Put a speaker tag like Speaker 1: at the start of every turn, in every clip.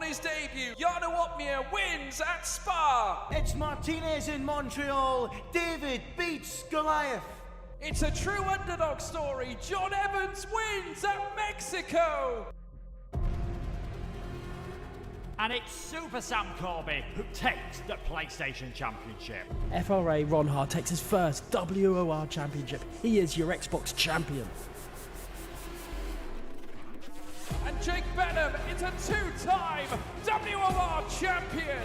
Speaker 1: his debut, Jarno Uppbeat wins at Spa.
Speaker 2: It's Martinez in Montreal. David beats Goliath.
Speaker 1: It's a true underdog story. John Evans wins at Mexico.
Speaker 3: And it's Super Sam Corby who takes the PlayStation Championship.
Speaker 4: FRA Ronhard takes his first WOR Championship. He is your Xbox champion.
Speaker 1: And Jake Benham is a two-time WOR champion.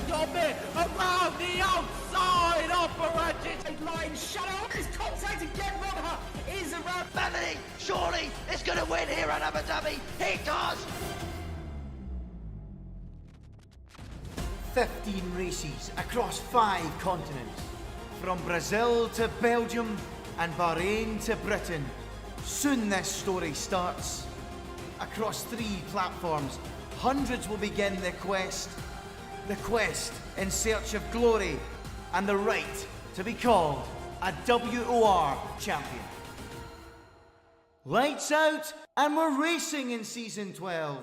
Speaker 2: Stop it! Around the outside operated line. Shadow is contact again. Ronhard is around.
Speaker 5: Bethany, surely is going to win here at Abu Dhabi. He does.
Speaker 2: 15 races across 5 continents. From Brazil to Belgium and Bahrain to Britain. Soon this story starts. Across 3 platforms, hundreds will begin the quest. The quest in search of glory and the right to be called a WOR champion. Lights out, and we're racing in Season 12.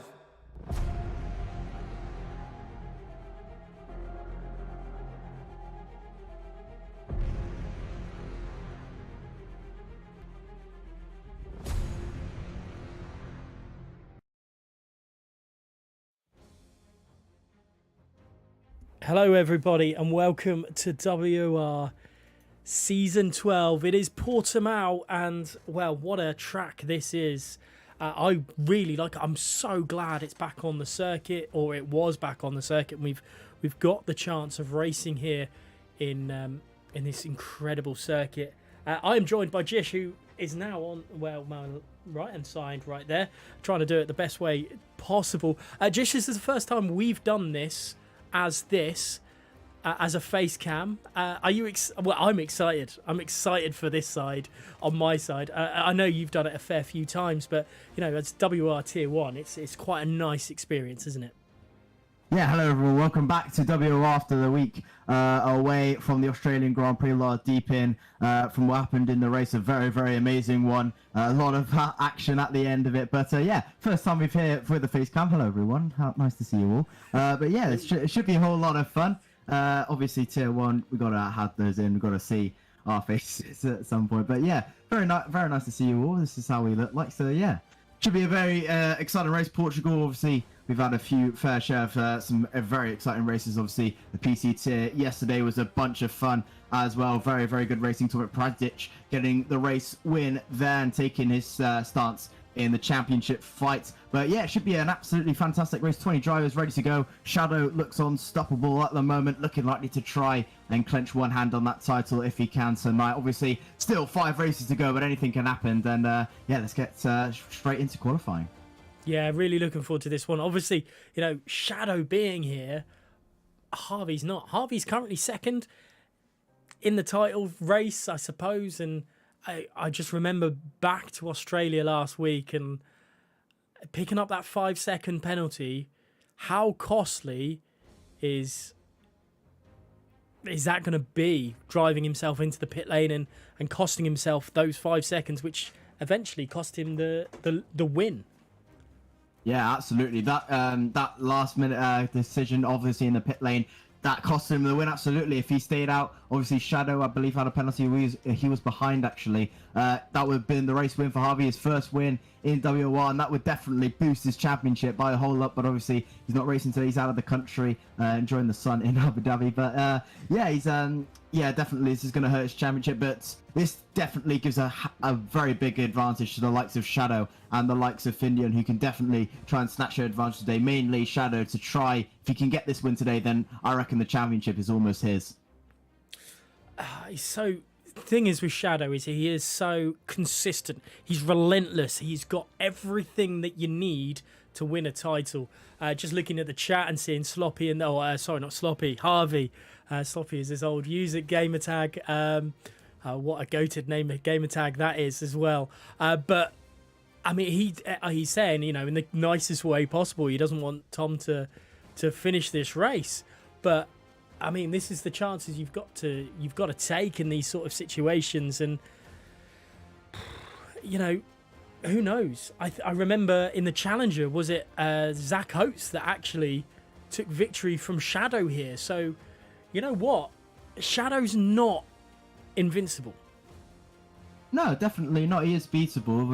Speaker 4: Hello everybody and welcome to WOR Season 12. It is Portimao and, well, what a track this is. I really like it. I'm so glad it's back on the circuit, or it was back on the circuit. And we've got the chance of racing here in this incredible circuit. I am joined by Jish, who is now on, well, my right-hand side right there, trying to do it the best way possible. Jish, this is the first time we've done this as a face cam. Are you well, I'm excited. I'm excited for this side, on my side. I know you've done it a fair few times, but you know, it's WR Tier 1. It's quite a nice experience, isn't it?
Speaker 6: Yeah, hello everyone. Welcome back to WOR after the week away from the Australian Grand Prix. A lot deep in from what happened in the race. A very, very amazing one. A lot of action at the end of it. But yeah, first time we've here for the face cam. Hello everyone. Nice to see you all. But yeah, it should be a whole lot of fun. Obviously, Tier 1, we've got to have those in. We've got to see our faces at some point. But yeah, very nice to see you all. This is how we look like. So yeah, should be a very exciting race. Portugal, obviously. We've had a few fair share of some very exciting races. Obviously, the PC tier yesterday was a bunch of fun as well. Very, very good racing. Tomek Pradic getting the race win there and taking his stance in the championship fight. But yeah, it should be an absolutely fantastic race. 20 drivers ready to go. Shadow looks unstoppable at the moment, looking likely to try and clench one hand on that title if he can tonight. Obviously, still 5 races to go, but anything can happen. Then yeah, let's get straight into qualifying.
Speaker 4: Yeah, really looking forward to this one. Obviously, you know, Shadow being here, Harvey's not. Harvey's currently second in the title race, I suppose. And I just remember back to Australia last week and picking up that 5-second penalty. How costly is that going to be, driving himself into the pit lane and costing himself those 5 seconds, which eventually cost him the win?
Speaker 6: Yeah, absolutely. That last minute decision, obviously in the pit lane, that cost him the win. Absolutely. If he stayed out, obviously Shadow, I believe, had a penalty. He was behind actually. That would have been the race win for Harvey, his first win in WOR, and that would definitely boost his championship by a whole lot. But obviously he's not racing today. He's out of the country, enjoying the sun in Abu Dhabi. But yeah, he's definitely this is going to hurt his championship. But this definitely gives a very big advantage to the likes of Shadow and the likes of Findian, who can definitely try and snatch their advantage today. Mainly Shadow to try. If he can get this win today, then I reckon the championship is almost his.
Speaker 4: The thing is with Shadow is he is so consistent. He's relentless. He's got everything that you need to win a title. Just looking at the chat and seeing Sloppy and sorry, not Sloppy, Harvey. Sloppy is his old user gamertag. What a goated name of gamertag that is as well. But I mean, he's saying, you know, in the nicest way possible, he doesn't want Tom to finish this race. But I mean, this is the chances you've got to take in these sort of situations, and you know, who knows? I remember in the Challenger, was it Zach Oates that actually took victory from Shadow here? So, you know what? Shadow's not invincible.
Speaker 6: No, definitely not. He is beatable.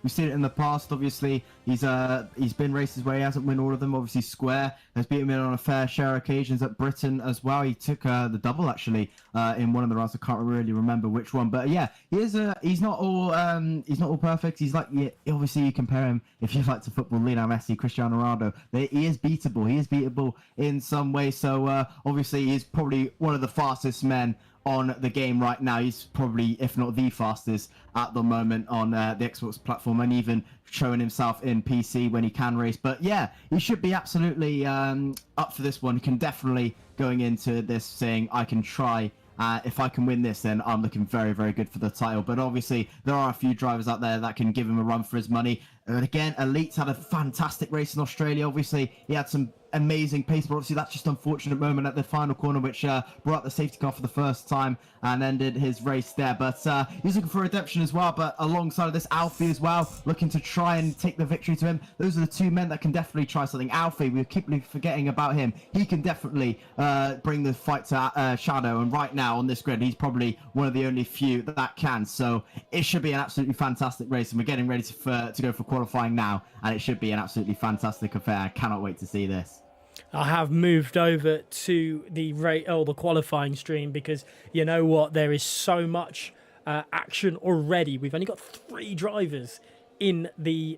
Speaker 6: We've seen it in the past. Obviously, he's been races where he hasn't won all of them. Obviously, Square has beaten him on a fair share of occasions at Britain as well. He took the double actually in one of the rounds. I can't really remember which one, but yeah, he's not all perfect. He's like, yeah, obviously you compare him if you like to football, Lionel Messi, Cristiano Ronaldo. He is beatable. He is beatable in some way. So obviously, he's probably one of the fastest men on the game right now. He's probably, if not the fastest at the moment on the Xbox platform, and even showing himself in PC when he can race. But yeah, he should be absolutely up for this one. He can definitely going into this saying, I can try. If I can win this, then I'm looking very, very good for the title. But obviously, there are a few drivers out there that can give him a run for his money. And again, Elite's had a fantastic race in Australia. Obviously, he had some amazing pace, but obviously that's just an unfortunate moment at the final corner, which brought the safety car for the first time and ended his race there. But he's looking for redemption as well. But alongside of this, Alfie as well, looking to try and take the victory to him. Those are the two men that can definitely try something. Alfie, we keep forgetting about him. He can definitely bring the fight to Shadow. And right now on this grid, he's probably one of the only few that can. So it should be an absolutely fantastic race. And we're getting ready to go for qualifying now. And it should be an absolutely fantastic affair. I cannot wait to see this.
Speaker 4: I have moved over to the qualifying stream because you know what, there is so much action already. We've only got 3 drivers in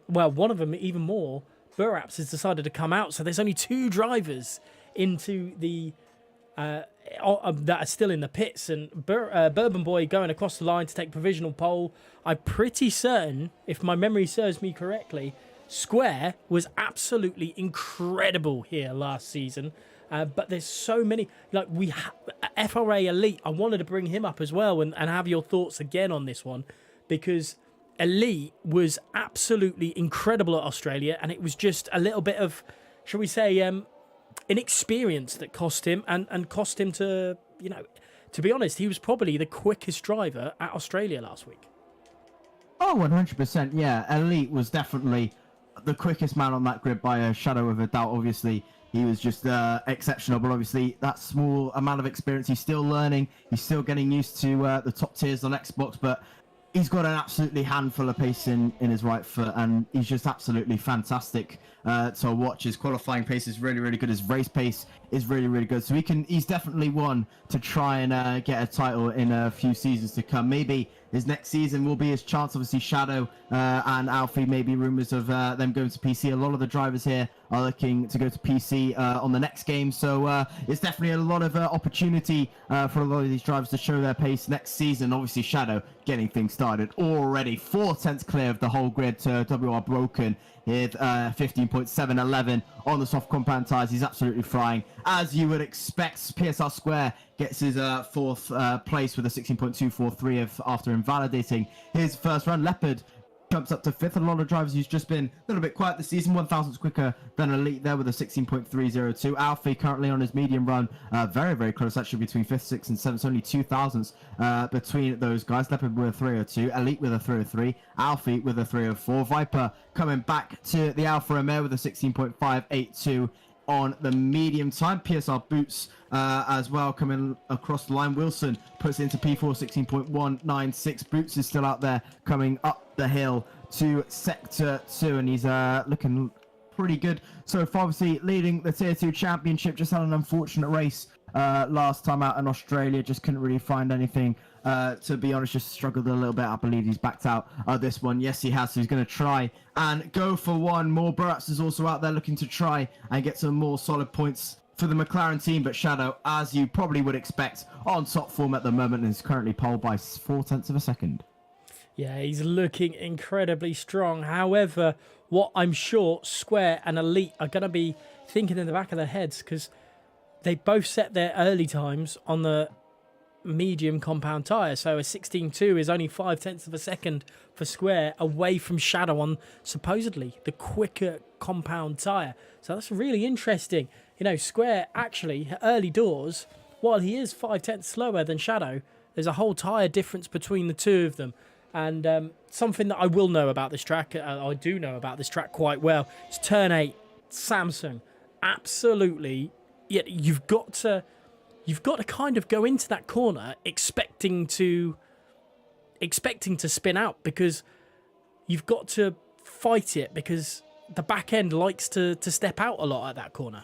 Speaker 4: one of them even more. Burraps has decided to come out, so there's only 2 drivers into the that are still in the pits, and Bourbon Boy going across the line to take provisional pole. I'm pretty certain, if my memory serves me correctly, Square was absolutely incredible here last season, but there's so many, like FRA Elite. I wanted to bring him up as well and have your thoughts again on this one, because Elite was absolutely incredible at Australia, and it was just a little bit of, shall we say, inexperience that cost him and cost him to be honest, he was probably the quickest driver at Australia last week.
Speaker 6: Oh, 100%, yeah. Elite was definitely the quickest man on that grid by a shadow of a doubt. Obviously, he was just exceptional, but obviously that small amount of experience, he's still learning, he's still getting used to the top tiers on Xbox, but he's got an absolutely handful of pace in his right foot, and he's just absolutely fantastic to watch. His qualifying pace is really, really good. His race pace is really, really good. So he's definitely one to try and get a title in a few seasons to come. Maybe his next season will be his chance. Obviously, Shadow and Alfie, maybe rumours of them going to PC. A lot of the drivers here are looking to go to PC on the next game. So it's definitely a lot of opportunity for a lot of these drivers to show their pace next season. Obviously, Shadow getting things started already. 4 tenths clear of the whole grid to WR Broken with 15.711 on the soft compound tyres. He's absolutely flying. As you would expect, PSR Square gets his 4th place with a 16.243 after invalidating his first run. Leopard jumps up to 5th. A lot of drivers who's just been a little bit quiet this season. 1,000s quicker than Elite there with a 16.302. Alfie currently on his medium run. Very, very close actually between 5th, 6th and 7th. Only 2,000s between those guys. Leopard with a 302. Elite with a 303. Alfie with a 304. Viper coming back to the Alfa Romeo with a 16.582 on the medium time. PSR Boots as well coming across the line. Wilson puts it into P4, 16.196. Boots is still out there coming up the hill to Sector 2, and he's looking pretty good so far. Obviously leading the Tier 2 Championship. Just had an unfortunate race last time out in Australia. Just couldn't really find anything. To be honest, just struggled a little bit. I believe he's backed out of this one. Yes, he has. So he's going to try and go for one more. Burats is also out there looking to try and get some more solid points for the McLaren team. But Shadow, as you probably would expect, on top form at the moment, and is currently poled by 4 tenths of a second.
Speaker 4: Yeah, he's looking incredibly strong. However, what I'm sure Square and Elite are going to be thinking in the back of their heads, because they both set their early times on the medium compound tyre, so a 16.2 is only 5 tenths of a second for Square away from Shadow on supposedly the quicker compound tyre. So that's really interesting. You know, Square actually early doors, while he is 5 tenths slower than Shadow, there's a whole tyre difference between the two of them. And something that I will know about this track, I do know about this track quite well, is turn 8, Samsung. Absolutely, yeah, you've got to kind of go into that corner expecting to spin out, because you've got to fight it, because the back end likes to step out a lot at that corner.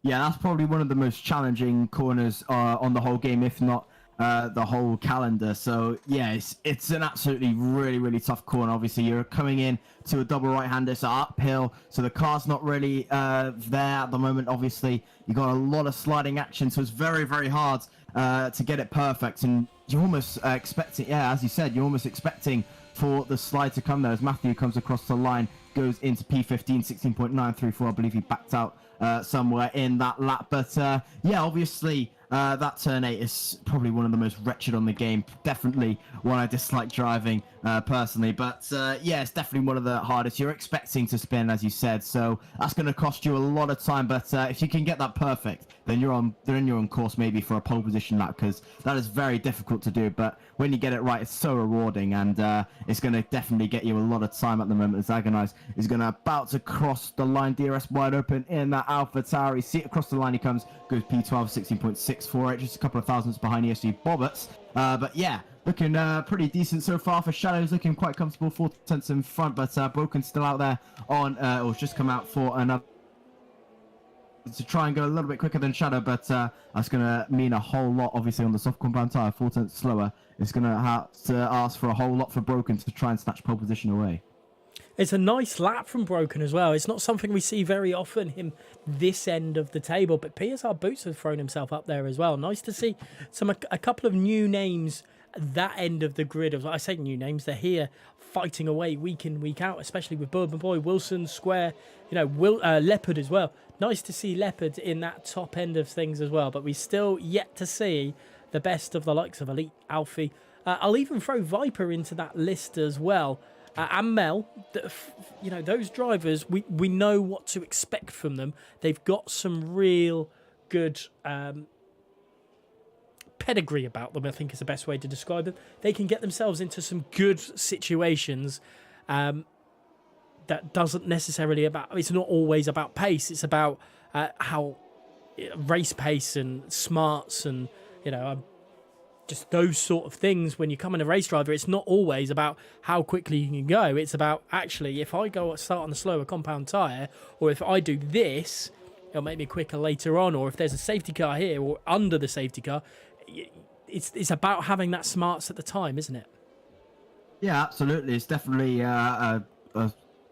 Speaker 6: Yeah, that's probably one of the most challenging corners on the whole game, if not the whole calendar. So yeah, it's an absolutely really tough corner. Obviously, you're coming in to a double right-hander, so uphill, so the car's not really there at the moment. Obviously, you got a lot of sliding action, so it's very hard to get it perfect, and you're almost expecting, yeah, as you said, you're almost expecting for the slide to come there as Matthew comes across the line, goes into P15, 16.934. I believe he backed out somewhere in that lap. But yeah, obviously that turn 8 is probably one of the most wretched on the game. Definitely one I dislike driving personally. But yeah, it's definitely one of the hardest. You're expecting to spin, as you said, so that's going to cost you a lot of time. But if you can get that perfect, then you're on course maybe for a pole position lap, because that is very difficult to do. But when you get it right, it's so rewarding, and it's going to definitely get you a lot of time at the moment. As Agonize is about to cross the line, DRS wide open in that Alpha Tauri. See it across the line, he comes, goes P12, 16.648, just a couple of thousandths behind ESG Bobbits. But yeah, looking pretty decent so far for Shadow's, looking quite comfortable, 4 tenths in front, but Broken's still out there on, or just come out for another, to try and go a little bit quicker than Shadow, but that's going to mean a whole lot, obviously, on the soft compound tyre, 4 tenths slower. It's going to have to ask for a whole lot for Broken to try and snatch pole position away.
Speaker 4: It's a nice lap from Broken as well. It's not something we see very often, him this end of the table, but PSR Boots has thrown himself up there as well. Nice to see a couple of new names at that end of the grid. I say new names, they're here fighting away week in, week out, especially with Bourbon Boy, Wilson, Square, Leopard as well. Nice to see Leopard in that top end of things as well, but we still yet to see the best of the likes of Elite, Alfie. I'll even throw Viper into that list as well. And Mel, those drivers, we know what to expect from them. They've got some real good pedigree about them, I think is the best way to describe them. They can get themselves into some good situations that doesn't necessarily it's not always about pace. It's about how race pace and smarts and, just those sort of things. When you come in a race driver, it's not always about how quickly you can go. It's about, actually, if I start on a slower compound tyre, or if I do this, it'll make me quicker later on, or if there's a safety car here or under the safety car. It's about having that smarts at the time, isn't it? Yeah,
Speaker 6: absolutely. It's definitely a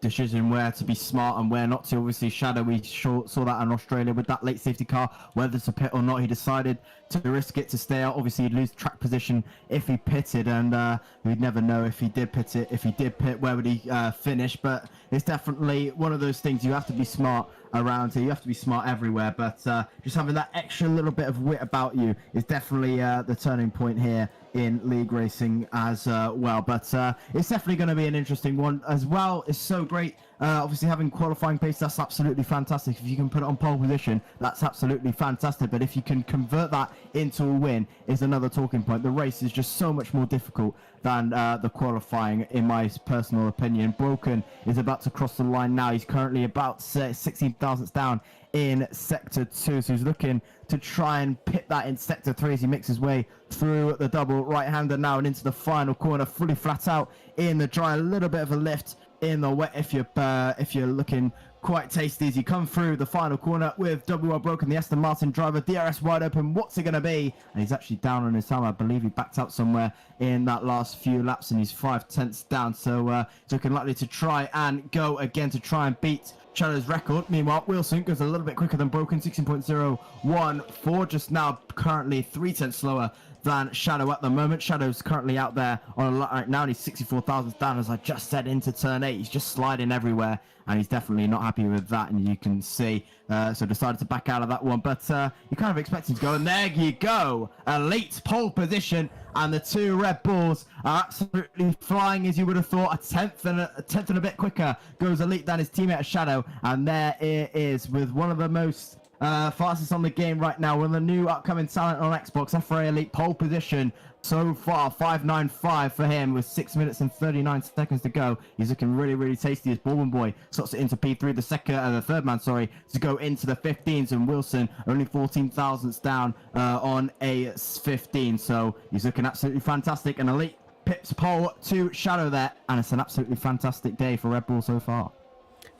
Speaker 6: decision where to be smart and where not to. Obviously, Shadow, we saw that in Australia with that late safety car, whether to pit or not. He decided to risk it to stay out. Obviously, he'd lose track position if he pitted, and we'd never know if he did pit it. If he did pit, where would he finish? But it's definitely one of those things. You have to be smart around here. You have to be smart everywhere, but just having that extra little bit of wit about you is definitely the turning point here in league racing as well. But it's definitely going to be an interesting one as well. It's so great. Obviously, having qualifying pace, that's absolutely fantastic. If you can put it on pole position, that's absolutely fantastic. But if you can convert that into a win, is another talking point. The race is just so much more difficult than the qualifying, in my personal opinion. Broken is about to cross the line now. He's currently about 16 thousandths down in sector 2, so he's looking to try and pit that in sector 3 as he makes his way through the double right-hander now and into the final corner, fully flat out in the dry. A little bit of a lift in the wet if you're looking quite tasty as you come through the final corner with WR Broken, the Aston Martin driver. DRS wide open, what's it going to be? And he's actually down on his time. I believe he backed out somewhere in that last few laps and he's 5 tenths down, so he's looking likely to try and go again to try and beat Shadow's record. Meanwhile, Wilson goes a little bit quicker than Broken, 16.014, just now currently 3 tenths slower than Shadow at the moment. Shadow's currently out there on a lot right now, and he's 64 thousandths down, as I just said, into turn 8. He's just sliding everywhere, and he's definitely not happy with that, and you can see, so decided to back out of that one, but you kind of expect him to go, and there you go, elite pole position, and the two Red Bulls are absolutely flying, as you would have thought. A tenth and a bit quicker goes Elite than his teammate Shadow, and there it is, with one of the most fastest on the game right now. With the new upcoming talent on Xbox, FRA Elite pole position so far, 5.95 for him with 6 minutes and 39 seconds to go. He's looking really, really tasty as Bourbon Boy slots it into P3, the third man, to go into the 15s, and Wilson only 14 thousandths down on a 15. So he's looking absolutely fantastic. And Elite pips pole to Shadow there, and it's an absolutely fantastic day for Red Bull so far.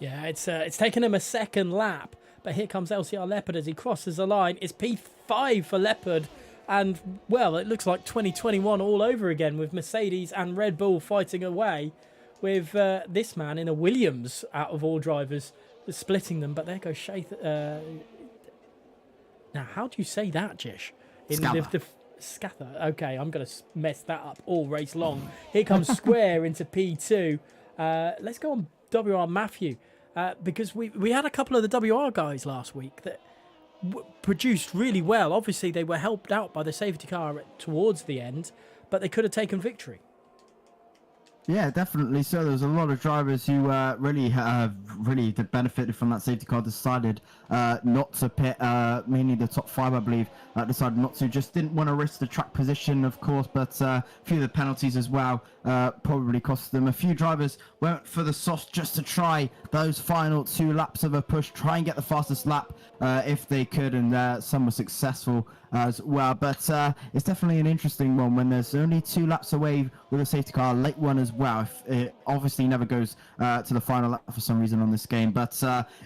Speaker 4: Yeah, it's taken him a second lap, but here comes LCR Leopard as he crosses the line. It's P5 for Leopard. And, well, it looks like 2021 all over again with Mercedes and Red Bull fighting away with this man in a Williams out of all drivers splitting them. But there goes Shay. Now, how do you say that, Jish? Scather. Okay, I'm going to mess that up all race long. Here comes Square into P2. Let's go on WR Matthew because we had a couple of the WR guys last week that produced really well. Obviously, they were helped out by the safety car towards the end, but they could have taken victory.
Speaker 6: Yeah, definitely. So there was a lot of drivers who really benefited from that safety car, decided not to pit. Mainly the top 5, I believe, decided not to. Just didn't want to risk the track position, of course, but a few of the penalties as well probably cost them. A few drivers went for the softs just to try those final 2 laps of a push, try and get the fastest lap if they could, and some were successful as well. But it's definitely an interesting one when there's only 2 laps away with a safety car, late one as well. If it obviously never goes to the final lap for some reason on this game. But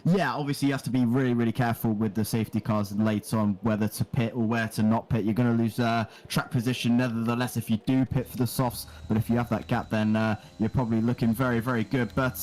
Speaker 6: yeah, obviously you have to be really, really careful with the safety cars late on, whether to pit or where to not pit. You're going to lose track position nevertheless if you do pit for the softs, but if you have that gap, then you're probably looking very, very good. But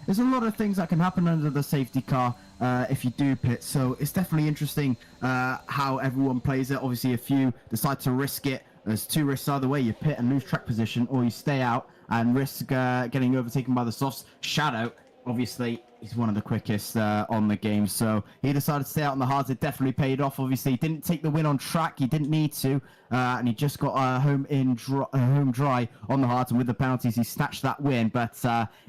Speaker 6: there's a lot of things that can happen under the safety car if you do pit, so it's definitely interesting how everyone plays it. Obviously, if you decide to risk it, there's 2 risks either way: you pit and lose track position, or you stay out and risk getting overtaken by the softs. Shadow, obviously, he's one of the quickest on the game, so he decided to stay out on the hards. It definitely paid off. Obviously, he didn't take the win on track, he didn't need to, and he just got home dry on the hards, and with the penalties he snatched that win. But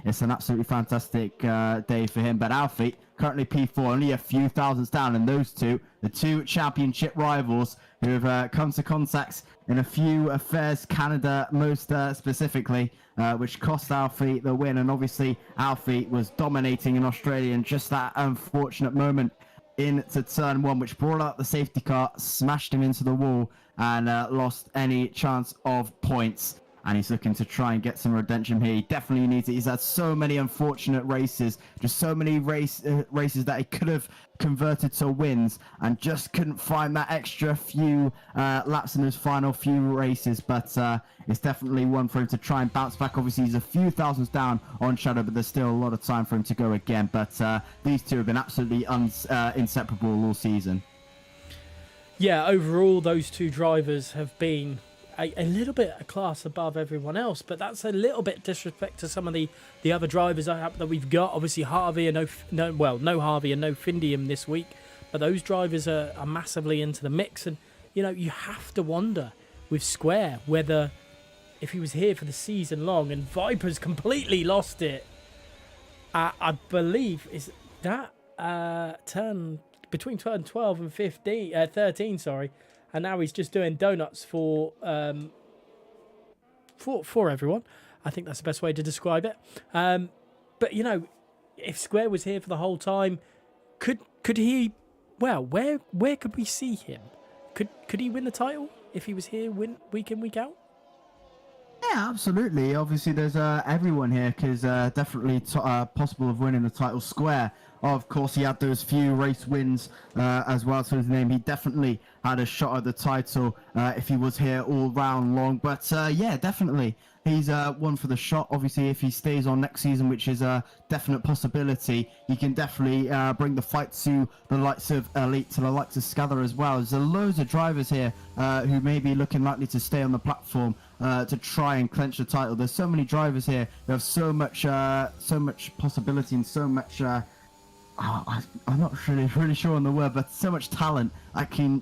Speaker 6: it's an absolutely fantastic day for him. But Alfie currently P4, only a few thousandths down, and those two, the 2 championship rivals who have come to contacts in a few affairs, Canada most specifically, which cost Alfie the win. And obviously Alfie was dominating in Australia, and just that unfortunate moment into turn 1, which brought out the safety car, smashed him into the wall, and lost any chance of points. And he's looking to try and get some redemption here. He definitely needs it. He's had so many unfortunate races, just so many races that he could have converted to wins, and just couldn't find that extra few laps in those final few races. But it's definitely one for him to try and bounce back. Obviously, he's a few thousands down on Shadow, but there's still a lot of time for him to go again. But these two have been absolutely inseparable all season.
Speaker 4: Yeah, overall, those 2 drivers have been a little bit a class above everyone else, but that's a little bit disrespect to some of the other drivers that we've got. Obviously, Harvey and no Harvey and no Findium this week, but those drivers are massively into the mix. And you know, you have to wonder with Square whether if he was here for the season long, and Viper's completely lost it. I believe is that turn between turn 12 and 13, sorry. And now he's just doing donuts for everyone. I think that's the best way to describe it. But you know, if Square was here for the whole time, could he? Well, where could we see him? Could he win the title if he was here week in, week out?
Speaker 6: Yeah, absolutely. Obviously, there's everyone here because definitely possible of winning the title. Square, of course, he had those few race wins as well to his name. He definitely had a shot at the title if he was here all round long. But yeah, definitely. He's one for the shot. Obviously, if he stays on next season, which is a definite possibility, he can definitely bring the fight to the likes of Elite, to the likes of Scather as well. There's loads of drivers here who may be looking likely to stay on the platform to try and clinch the title. There's so many drivers here who have so much possibility and so much I'm not really sure on the word, but so much talent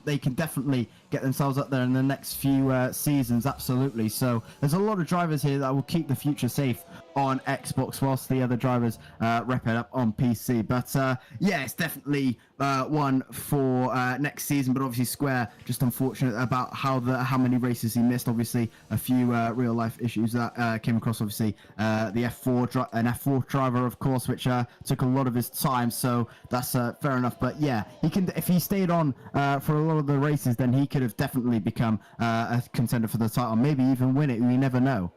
Speaker 6: they can definitely get themselves up there in the next few seasons, absolutely. So there's a lot of drivers here that will keep the future safe on Xbox, whilst the other drivers rep it up on PC. But yeah, it's definitely one for next season. But obviously Square just unfortunate about how many races he missed. Obviously a few real life issues that came across. Obviously the F4 driver, of course, which took a lot of his time. So that's fair enough. But yeah, he can, if he stayed on for a lot of the races, then he could have definitely become a contender for the title, maybe even win it. We never know.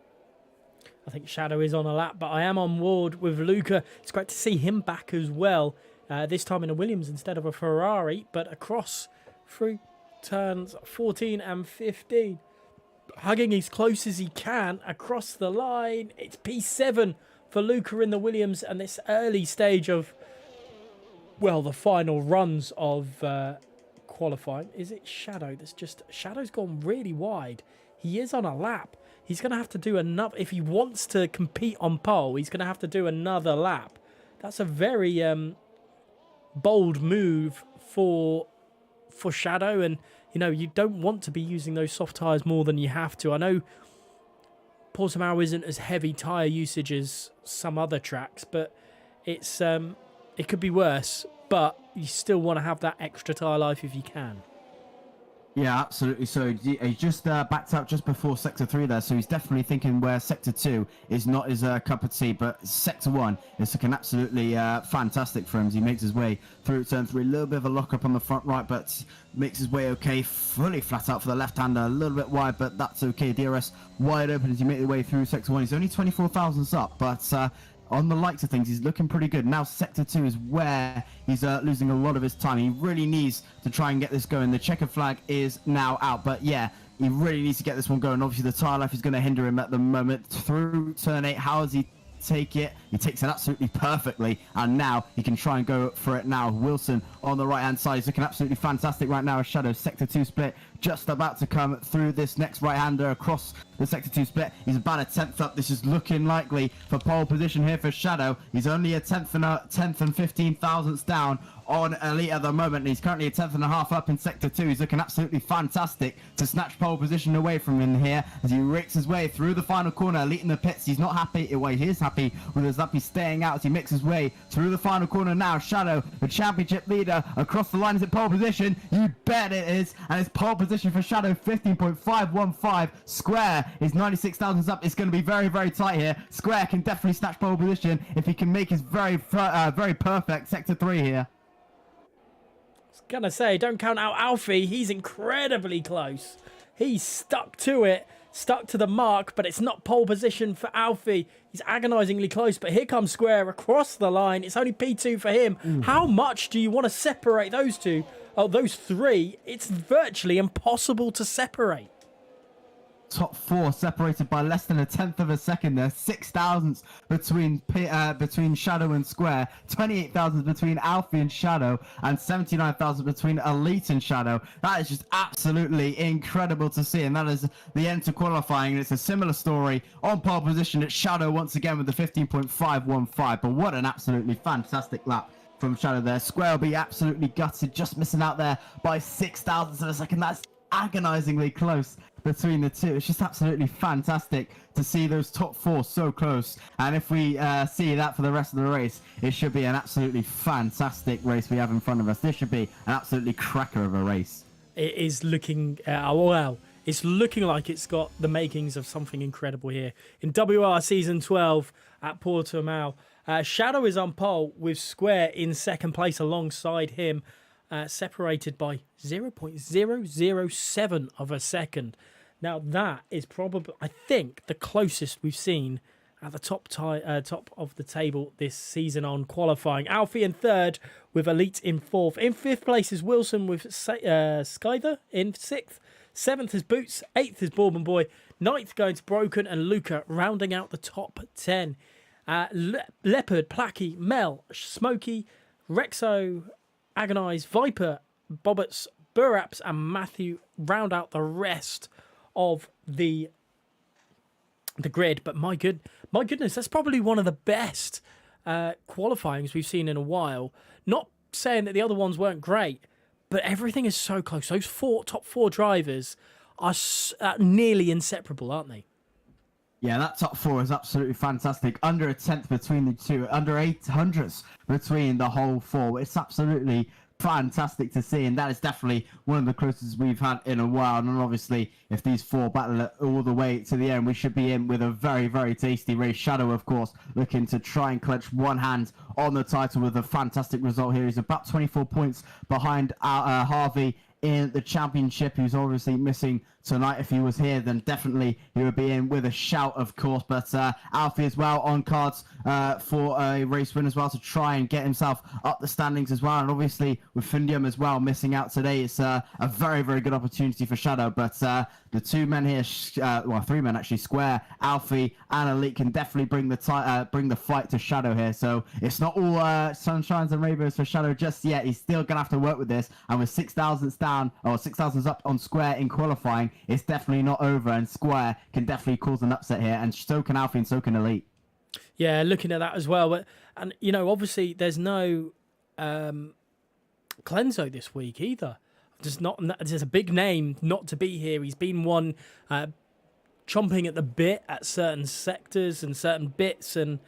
Speaker 4: I think Shadow is on a lap, but I am on board with Luca. It's great to see him back as well, this time in a Williams instead of a Ferrari, but across through turns 14 and 15. Hugging as close as he can across the line. It's P7 for Luca in the Williams, and this early stage of, well, the final runs of qualifying. Is it Shadow that's just... Shadow's gone really wide. He is on a lap. He's going to have to do another... If he wants to compete on pole, he's going to have to do another lap. That's a very bold move for Shadow. And, you know, you don't want to be using those soft tyres more than you have to. I know Portimao isn't as heavy tyre usage as some other tracks, but it's it could be worse. But you still want to have that extra tyre life if you can.
Speaker 6: Yeah, absolutely. So he just backed up just before Sector 3 there, so he's definitely thinking where Sector 2 is not his cup of tea, but Sector 1 is looking absolutely fantastic for him as he makes his way through Turn 3. A little bit of a lock-up on the front right, but makes his way okay, fully flat out for the left-hander, a little bit wide, but that's okay. DRS wide open as he makes his way through Sector 1. He's only 24 thousandths up, but... on the likes of things, he's looking pretty good. Now Sector 2 is where he's losing a lot of his time. He really needs to try and get this going. The checkered flag is now out, but yeah, he really needs to get this one going. Obviously, the tyre life is going to hinder him at the moment. Through Turn 8, how does he take it? He takes it absolutely perfectly, and now he can try and go for it now. Wilson on the right-hand side is looking absolutely fantastic right now. Shadow Sector 2 split just about to come through this next right-hander across the Sector 2 split. He's about a 10th up. This is looking likely for pole position here for Shadow. He's only a 10th and 15 thousandths down on Elite at the moment, and he's currently a 10th and a half up in Sector 2. He's looking absolutely fantastic to snatch pole position away from him here as he rakes his way through the final corner. Elite in the pits. He's not happy. Well, he is happy with his lap. He's staying out as he makes his way through the final corner now. Shadow, the championship leader, across the line. Is it pole position? You bet it is. And it's pole position for Shadow, 15.515. Square is 96 thousandths up. It's going to be very, very tight here. Square can definitely snatch pole position if he can make his very perfect Sector 3 here.
Speaker 4: Gonna say, don't count out Alfie. He's incredibly close. He's stuck to it, stuck to the mark, but it's not pole position for Alfie. He's agonizingly close, but here comes Square across the line. It's only P2 for him. Ooh. How much do you want to separate those two? Oh, those three. It's virtually impossible to separate.
Speaker 6: Top four separated by less than a 10th of a second there. 6 thousandths between Shadow and Square, 28 thousandths between Alfie and Shadow, and 79 thousandths between Elite and Shadow. That is just absolutely incredible to see, and that is the end to qualifying. And it's a similar story on pole position at Shadow once again with the 15.515. But what an absolutely fantastic lap from Shadow there. Square will be absolutely gutted, just missing out there by 6 thousandths of a second. That's agonizingly close between the two. It's just absolutely fantastic to see those top four so close, and if we see that for the rest of the race, it should be an absolutely fantastic race we have in front of us. This should be an absolutely cracker of a race.
Speaker 4: It is looking well, it's looking like it's got the makings of something incredible here in WR season 12 at Portimao. Shadow is on pole with Square in second place alongside him, separated by 0.007 of a second. Now that is probably, I think, the closest we've seen at the top of the table this season on qualifying. Alfie in third with Elite in fourth. In fifth place is Wilson with Skyther in sixth. Seventh is Boots. Eighth is Bourbon Boy. Ninth going to Broken, and Luca rounding out the top 10. Leopard, Placky, Mel, Smokey, Rexo, Agonize, Viper, Bobbits, Buraps, and Matthew round out the rest of the grid. But my goodness, that's probably one of the best qualifyings we've seen in a while. Not saying that the other ones weren't great, but everything is so close. Those top four drivers are nearly inseparable, aren't they?
Speaker 6: Yeah, that top four is absolutely fantastic. Under a tenth between the two, under 800ths between the whole four. It's absolutely fantastic to see, and that is definitely one of the closest we've had in a while. And obviously, if these four battle it all the way to the end, we should be in with a very, very tasty race. Shadow, of course, looking to try and clutch one hand on the title with a fantastic result here. He's about 24 points behind Harvey in the championship, who's obviously missing tonight. If he was here, then definitely he would be in with a shout, of course. But Alfie as well on cards for a race win as well, to try and get himself up the standings as well. And obviously with Fundium as well missing out today, it's a very, very good opportunity for Shadow. But the two men here, well, three men actually, Square, Alfie and Elite, can definitely bring the fight to Shadow here. So it's not all sunshines and rainbows for Shadow just yet. He's still gonna have to work with this, and with 6,000 down, or 6,000 up on Square in qualifying, it's definitely not over, and Square can definitely cause an upset here, and so can Alfie and so can Elite.
Speaker 4: Yeah, looking at that as well. But, and, you know, obviously there's no Clenzo this week either. There's a big name not to be here. He's been one chomping at the bit at certain sectors and certain bits, and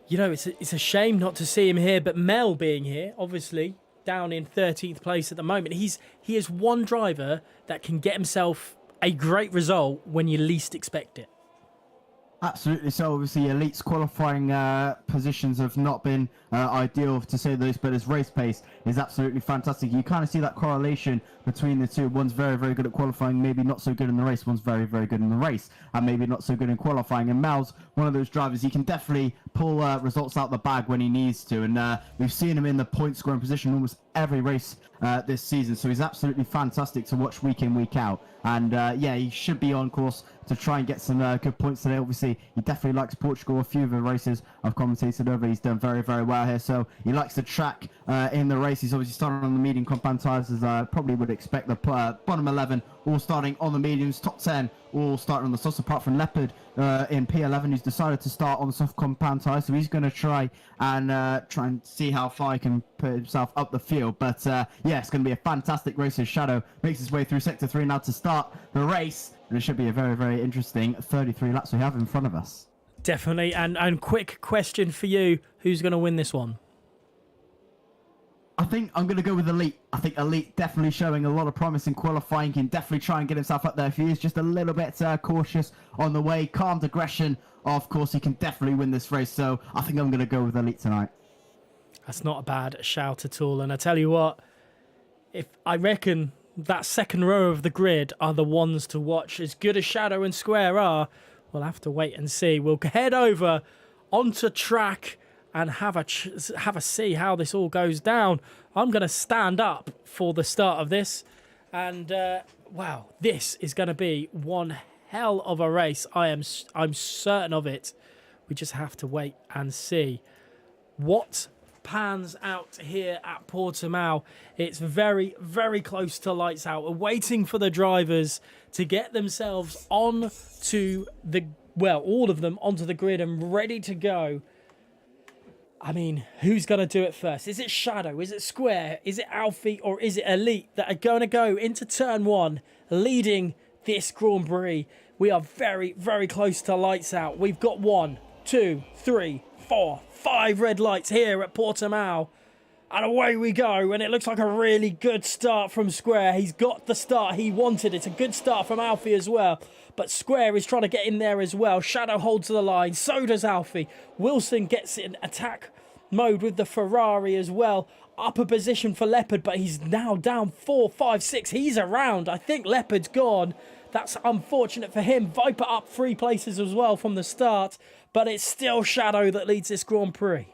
Speaker 4: you know, it's a shame not to see him here. But Mel being here, obviously down in 13th place at the moment, he is one driver that can get himself a great result when you least expect it.
Speaker 6: Absolutely. So obviously Elite's qualifying positions have not been ideal, to say the least, but his race pace is absolutely fantastic. You kind of see that correlation between the two. One's very, very good at qualifying, maybe not so good in the race. One's very, very good in the race and maybe not so good in qualifying. And Mel's one of those drivers. He can definitely pull results out the bag when he needs to. And we've seen him in the point scoring position almost every race this season. So he's absolutely fantastic to watch week in, week out. And yeah, he should be on course to try and get some good points today. Obviously, he definitely likes Portugal. A few of the races I've commentated over, he's done very, very well here. So he likes the track in the race. He's obviously starting on the medium compound tyres, as I probably would expect. The bottom 11 all starting on the mediums, top 10 all starting on the softs, apart from Leopard in P11, who's decided to start on the soft compound tyre. So he's going to try and see how far he can put himself up the field. But yeah, it's going to be a fantastic race as Shadow makes his way through Sector 3 now to start the race. And it should be a very, very interesting 33 laps we have in front of us.
Speaker 4: Definitely. And quick question for you, who's going to win this one?
Speaker 6: I think I'm going to go with Elite. I think Elite definitely showing a lot of promise in qualifying. Can definitely try and get himself up there. If he is just a little bit cautious on the way, calmed aggression, of course, he can definitely win this race. So I think I'm going to go with Elite tonight.
Speaker 4: That's not a bad shout at all. And I tell you what, if I reckon that second row of the grid are the ones to watch. As good as Shadow and Square are, we'll have to wait and see. We'll head over onto track and have a see how this all goes down. I'm going to stand up for the start of this. And, wow, this is going to be one hell of a race. I'm certain of it. We just have to wait and see what pans out here at Portimao. It's very, very close to lights out. We're waiting for the drivers to get themselves on to the, well, all of them onto the grid and ready to go. I mean, who's going to do it first? Is it Shadow? Is it Square? Is it Alfie? Or is it Elite that are going to go into turn one, leading this Grand Prix? We are very, very close to lights out. We've got 1, 2, 3, 4, 5 red lights here at Portimao. And away we go. And it looks like a really good start from Square. He's got the start he wanted. It's a good start from Alfie as well. But Square is trying to get in there as well. Shadow holds the line. So does Alfie. Wilson gets in attack mode with the Ferrari as well. Upper position for Leopard, but he's now down 4, 5, 6. He's around. I think Leopard's gone. That's unfortunate for him. Viper up 3 places as well from the start. But it's still Shadow that leads this Grand Prix.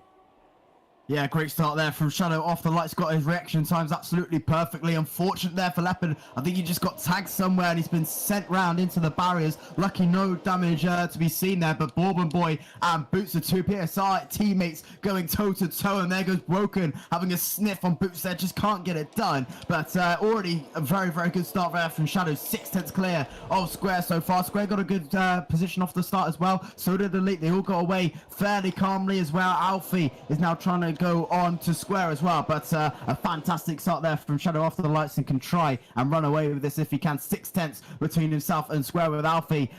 Speaker 6: Yeah, great start there from Shadow off the lights. Got his reaction times absolutely perfectly. Unfortunate there for Leopard. I think he just got tagged somewhere and he's been sent round into the barriers. Lucky no damage to be seen there. But Bourbon Boy and Boots, the 2 PSI teammates, going toe-to-toe. And there goes Broken, having a sniff on Boots there. Just can't get it done. But already a very, very good start there from Shadow. 6/10 clear of Square so far. Square got a good position off the start as well. So did Elite. They all got away fairly calmly as well. Alfie is now trying to go on to square as well. But a fantastic start there from Shadow after the lights, and can try and run away with this if he can. 6/10 between himself and square, with Alfie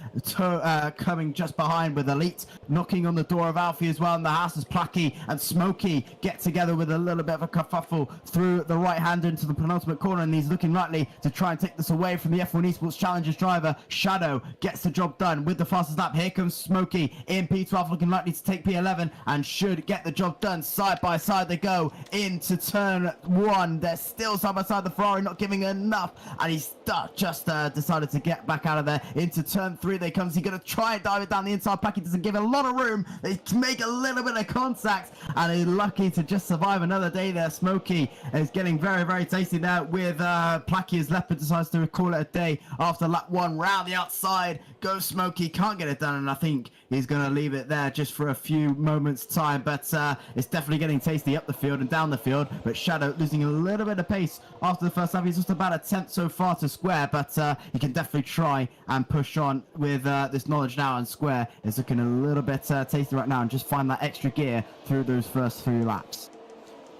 Speaker 6: coming just behind, with Elite knocking on the door of Alfie as well in the house, as Placky and Smokey get together with a little bit of a kerfuffle through the right hand into the penultimate corner, and he's looking likely to try and take this away from the F1 Esports Challengers driver. Shadow gets the job done with the fastest lap. Here comes Smokey in P12, looking likely to take P11 and should get the job done. Side by side they go into turn 1. They're still side by side, the Ferrari not giving enough, and he's just decided to get back out of there. Into turn 3 they comes. He's going to try and dive it down the inside. Placky doesn't give a lot of room. They make a little bit of contact, and he's lucky to just survive another day there. Smokey is getting very, very tasty there with Placky, as Leopard decides to call it a day after lap 1. Round the outside goes Smokey, can't get it done, and I think he's going to leave it there just for a few moments time. But it's definitely getting tasty up the field and down the field. But Shadow losing a little bit of pace after the first lap. He's just about a 10th so far to square, but he can definitely try and push on with this knowledge now, and square is looking a little bit tasty right now, and just find that extra gear through those first few laps.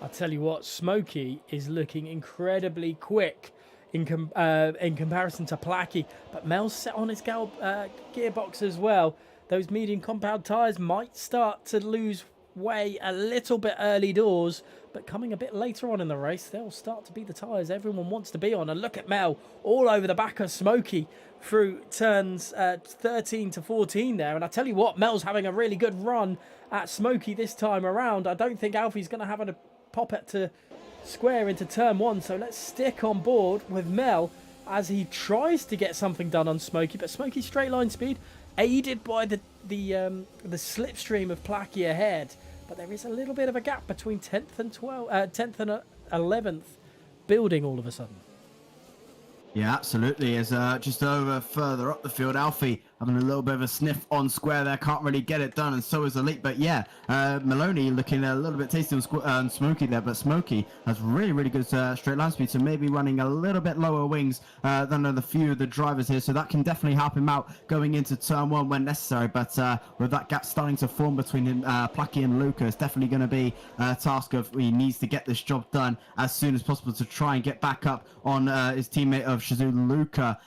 Speaker 4: I'll tell you what, Smokey is looking incredibly quick in comparison to Placky, but Mel's set on his gearbox as well. Those medium compound tyres might start to lose way a little bit early doors, but coming a bit later on in the race, they'll start to be the tyres everyone wants to be on. And look at Mel all over the back of Smokey through turns 13 to 14 there. And I tell you what, Mel's having a really good run at Smokey this time around. I don't think Alfie's going to have a pop it to square into turn 1, so let's stick on board with Mel as he tries to get something done on Smokey. But Smokey's straight line speed, aided by the slipstream of Placky ahead, but there is a little bit of a gap between 10th and 11th building all of a sudden.
Speaker 6: Yeah, absolutely. As just over further up the field, Alfie having a little bit of a sniff on square there, can't really get it done, and so is Elite. But yeah, Maloney looking a little bit tasty on Smokey there, but Smokey has really, really good straight line speed, so maybe running a little bit lower wings than the few of the drivers here, so that can definitely help him out going into turn 1 when necessary. But with that gap starting to form between him, Placky and Luca, it's definitely going to be a task of he needs to get this job done as soon as possible to try and get back up on his teammate of Shazoo Luca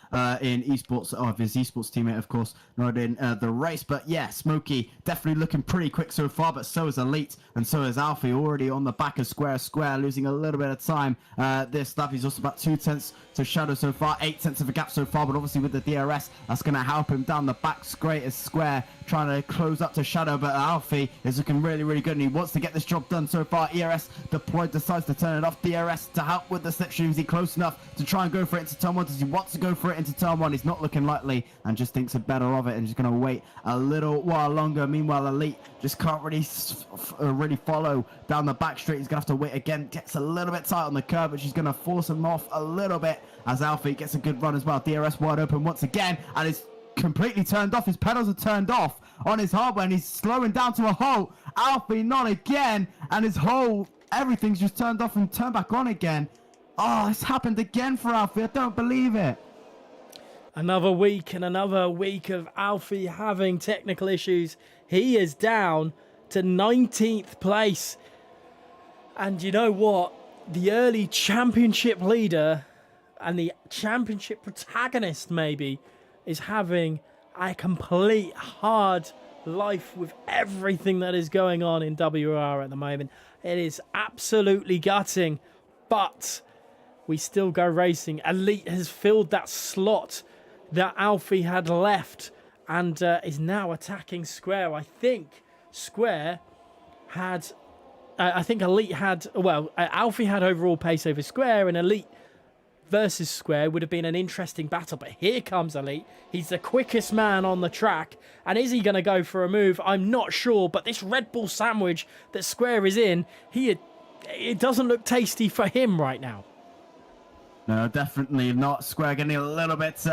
Speaker 6: in esports, of his esports teammate, of course, not in the race. But yeah, Smokey definitely looking pretty quick so far, but so is Elite, and so is Alfie, already on the back of Square, losing a little bit of time this lap. He's also about 2/10 to Shadow so far, 8/10 of a gap so far, but obviously with the DRS, that's going to help him down the back straight as Square trying to close up to Shadow. But Alfie is looking really, really good, and he wants to get this job done so far. ERS deployed, decides to turn it off. DRS to help with the slipstream. Is he close enough to try and go for it into turn 1? Does he want to go for it into turn 1? He's not looking likely, and just thinks better of it, and just going to wait a little while longer. Meanwhile, Elite just can't really follow down the back straight. He's going to have to wait again. Gets a little bit tight on the curve, but she's going to force him off a little bit as Alfie gets a good run as well. DRS wide open once again, and is completely turned off. His pedals are turned off on his hardware, and he's slowing down to a halt. Alfie not again, and his whole everything's just turned off and turned back on again. Oh, it's happened again for Alfie. I don't believe it.
Speaker 4: Another week and another week of Alfie having technical issues. He is down to 19th place. And you know what? The early championship leader and the championship protagonist maybe is having a complete hard life with everything that is going on in WR at the moment. It is absolutely gutting, but we still go racing. Elite has filled that slot that Alfie had left and is now attacking Square. I think Square had... I think Elite had... Well, Alfie had overall pace over Square, and Elite versus Square would have been an interesting battle. But here comes Elite. He's the quickest man on the track. And is he going to go for a move? I'm not sure. But this Red Bull sandwich that Square is in, it doesn't look tasty for him right now.
Speaker 6: No, definitely not. Square getting a little bit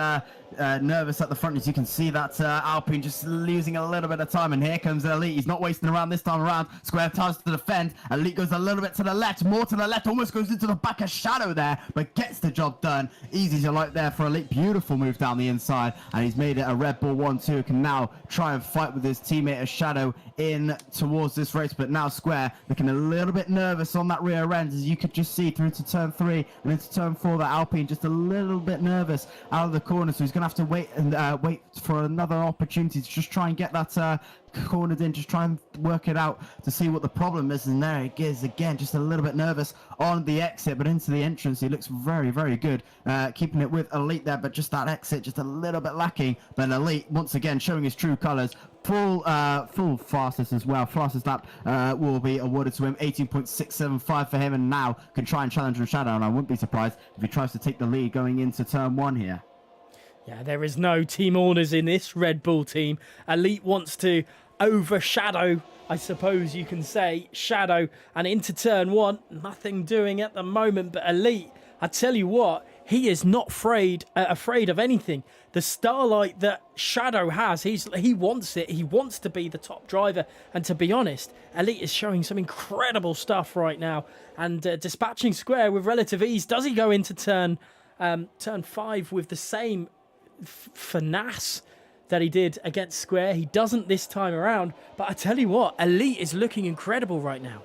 Speaker 6: nervous at the front, as you can see that Alpine just losing a little bit of time, and here comes Elite. He's not wasting around this time around. Square tries to defend. Elite goes a little bit to the left, more to the left, almost goes into the back of Shadow there, but gets the job done. Easy as you like there for Elite. Beautiful move down the inside, and he's made it a Red Bull 1-2. Can now try and fight with his teammate as Shadow in towards this race, but now Square looking a little bit nervous on that rear end, as you could just see through to turn 3 and into turn 4 that Alpine just a little bit nervous out of the corner, so he's gonna have to wait and wait for another opportunity to just try and get that cornered in, just try and work it out to see what the problem is. And there it is again, just a little bit nervous on the exit, but into the entrance he looks very, very good, keeping it with Elite there, but just that exit just a little bit lacking. But Elite once again showing his true colors. Full fastest as well. Fastest lap will be awarded to him. 18.675 for him, and now can try and challenge on Shadow, and I wouldn't be surprised if he tries to take the lead going into turn 1 here.
Speaker 4: Yeah, there is no team orders in this Red Bull team. Elite wants to overshadow, I suppose you can say, Shadow, and into turn 1. Nothing doing at the moment, but Elite, I tell you what, he is not afraid of anything. The starlight that Shadow has, he wants it. He wants to be the top driver. And to be honest, Elite is showing some incredible stuff right now and dispatching Square with relative ease. Does he go into turn 5 with the same finesse that he did against Square? He doesn't this time around, but I tell you what, Elite is looking incredible right now.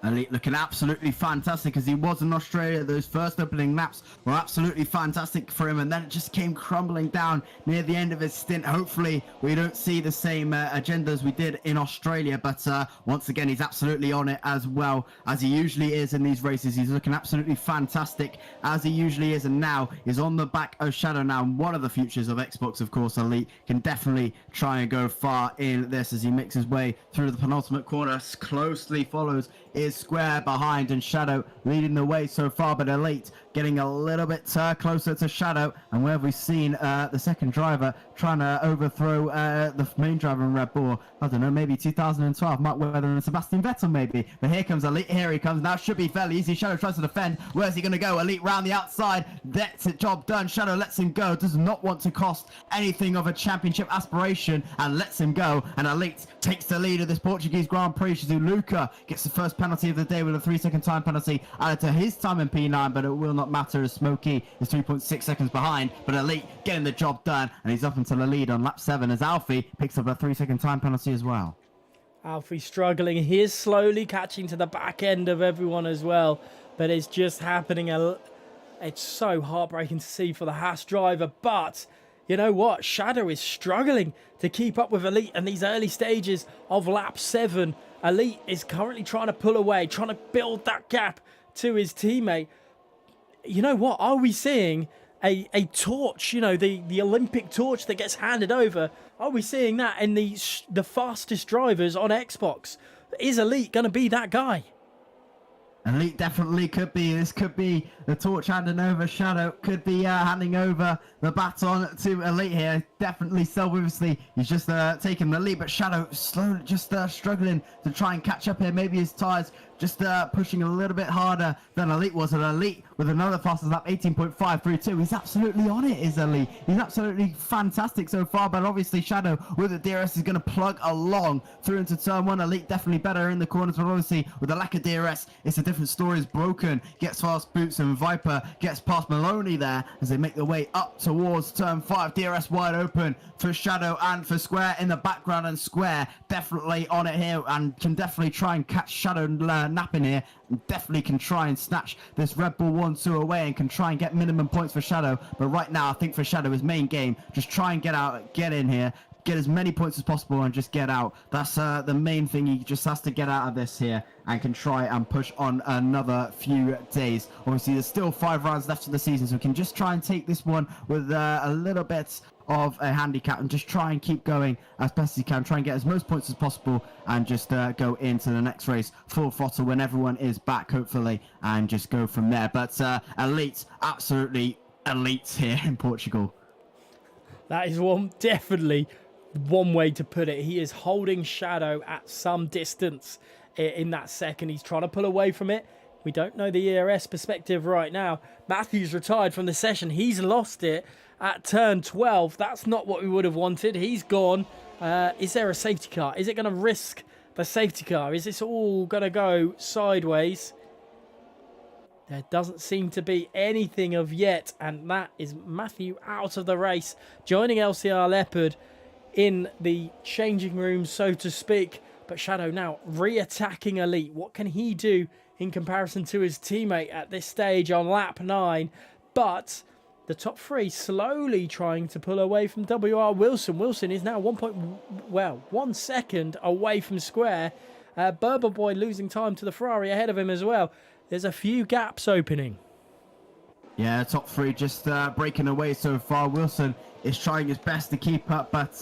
Speaker 6: Elite looking absolutely fantastic as he was in Australia. Those first opening laps were absolutely fantastic for him, and then it just came crumbling down near the end of his stint. Hopefully we don't see the same agenda as we did in Australia, but once again he's absolutely on it as well as he usually is in these races. He's looking absolutely fantastic as he usually is, and now he's on the back of Shadow now. One of the futures of Xbox, of course. Elite can definitely try and go far in this as he makes his way through the penultimate corner. Closely follows is Square behind, and Shadow leading the way so far, but Elite getting a little bit closer to Shadow. And where have we seen the second driver trying to overthrow the main driver in Red Bull? I don't know, maybe 2012, Mark Webber and Sebastian Vettel maybe. But here comes Elite, here he comes, now should be fairly easy. Shadow tries to defend, where's he going to go? Elite round the outside, that's it, job done. Shadow lets him go, does not want to cost anything of a championship aspiration, and lets him go. And Elite takes the lead of this Portuguese Grand Prix. Shizuka gets the first penalty of the day with a 3-second time penalty added to his time in P9, but it will not matter as Smokey is 3.6 seconds behind. But Elite getting the job done, and he's up into the lead on lap 7 as Alfie picks up a 3-second time penalty as well.
Speaker 4: Alfie struggling. He is slowly catching to the back end of everyone as well, but it's just happening. It's so heartbreaking to see for the Haas driver, but you know what? Shadow is struggling to keep up with Elite in these early stages of lap 7. Elite is currently trying to pull away, trying to build that gap to his teammate. You know what? Are we seeing a torch, you know, the Olympic torch that gets handed over? Are we seeing that in the fastest drivers on Xbox? Is Elite going to be that guy?
Speaker 6: Elite definitely could be. This could be the torch handing over. Shadow could be handing over the baton to Elite here. Definitely, selflessly, he's just taking the lead, but Shadow slowly just struggling to try and catch up here. Maybe his tyres just pushing a little bit harder than Elite was. And Elite with another fastest lap, 18.532. He's absolutely on it, is Elite. He's absolutely fantastic so far, but obviously Shadow with the DRS is going to plug along through into turn 1. Elite definitely better in the corners, but obviously with the lack of DRS, it's a different story. Is broken, gets past Boots, and Viper gets past Maloney there as they make their way up towards turn 5. DRS wide open for Shadow and for Square in the background, and Square definitely on it here and can definitely try and catch Shadow napping here, and definitely can try and snatch this Red Bull 1-2 away and can try and get minimum points for Shadow. But right now I think for Shadow, his main game, just try and get out, get in here, get as many points as possible and just get out. That's the main thing. He just has to get out of this here and can try and push on another few days. Obviously there's still 5 rounds left of the season, so we can just try and take this one with a little bit of a handicap and just try and keep going as best as you can, try and get as most points as possible, and just go into the next race full throttle when everyone is back, hopefully, and just go from there. But Elite, absolutely elite here in Portugal.
Speaker 4: That is definitely one way to put it. He is holding Shadow at some distance in that second. He's trying to pull away from it. We don't know the ERS perspective right now. Matthew's retired from the session. He's lost it at turn 12. That's not what we would have wanted. He's gone. Is there a safety car? Is it going to risk the safety car? Is this all going to go sideways? There doesn't seem to be anything of yet, and that is Matthew out of the race, joining LCR Leopard in the changing room, so to speak. But Shadow now re-attacking Elite. What can he do in comparison to his teammate at this stage on lap 9? But the top 3 slowly trying to pull away from WR Wilson. Wilson is now 1 second away from square. Berber Boy losing time to the Ferrari ahead of him as well. There's a few gaps opening.
Speaker 6: Yeah, top 3 just breaking away so far. Wilson is trying his best to keep up, but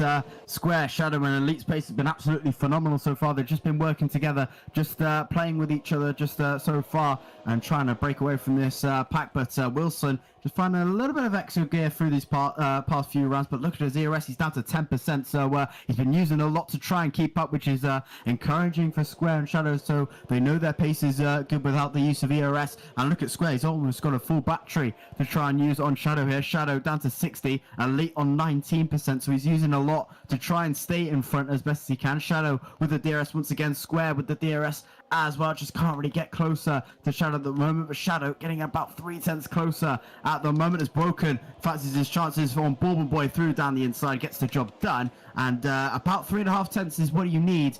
Speaker 6: Square, Shadow and Elite's pace has been absolutely phenomenal so far. They've just been working together, just playing with each other just so far and trying to break away from this pack. But Wilson just finding a little bit of extra gear through these past few rounds. But look at his ERS, he's down to 10%. So he's been using a lot to try and keep up, which is encouraging for Square and Shadow. So they know their pace is good without the use of ERS. And look at Square, he's almost got a full battery to try and use on Shadow here. Shadow down to 60, Elite on 19%. So he's using a lot to try and stay in front as best as he can. Shadow with the DRS once again, Square with the DRS as well. Just can't really get closer to Shadow at the moment, but Shadow getting about 3/10 closer at the moment. Is broken, fancies his chances on Bourbon Boy through down the inside, gets the job done, and about 3.5 tenths is what you need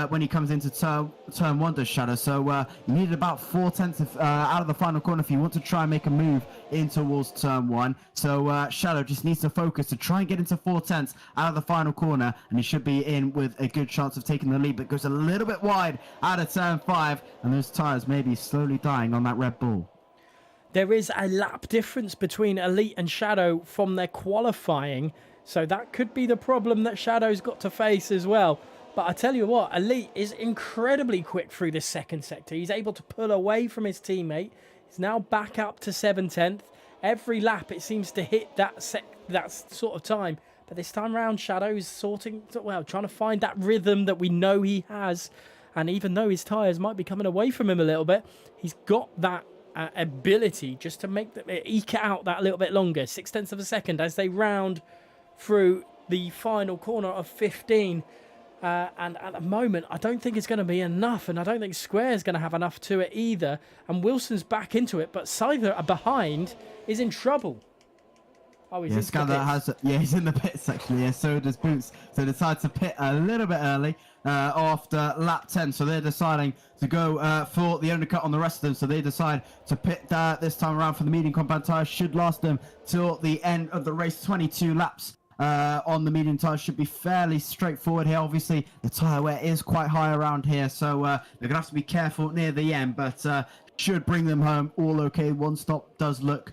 Speaker 6: when he comes into turn 1 does Shadow. So you need about 4 tenths out of the final corner if you want to try and make a move in towards turn 1. So Shadow just needs to focus to try and get into 4 tenths out of the final corner, and he should be in with a good chance of taking the lead, but goes a little bit wide out of turn 5, and those tyres may be slowly dying on that Red Bull.
Speaker 4: There is a lap difference between Elite and Shadow from their qualifying, so that could be the problem that Shadow's got to face as well. But I tell you what, Elite is incredibly quick through this second sector. He's able to pull away from his teammate. He's now back up to 7/10. Every lap it seems to hit that sort of time. But this time round, Shadow's trying to find that rhythm that we know he has. And even though his tyres might be coming away from him a little bit, he's got that ability just to eke it out that little bit longer. 0.6 of a second as they round through the final corner of 15. And at the moment, I don't think it's going to be enough, and I don't think Square's going to have enough to it either. And Wilson's back into it, but Scyther behind is in trouble. Oh, he's
Speaker 6: he's in the pits actually. Yeah, so does Boots. So they decide to pit a little bit early after lap 10. So they're deciding to go for the undercut on the rest of them. So they decide to pit this time around for the medium compound tyres. Should last them till the end of the race. 22 laps on the medium tyres should be fairly straightforward here. Obviously, the tyre wear is quite high around here, so they're going to have to be careful near the end, but should bring them home all okay. One stop does look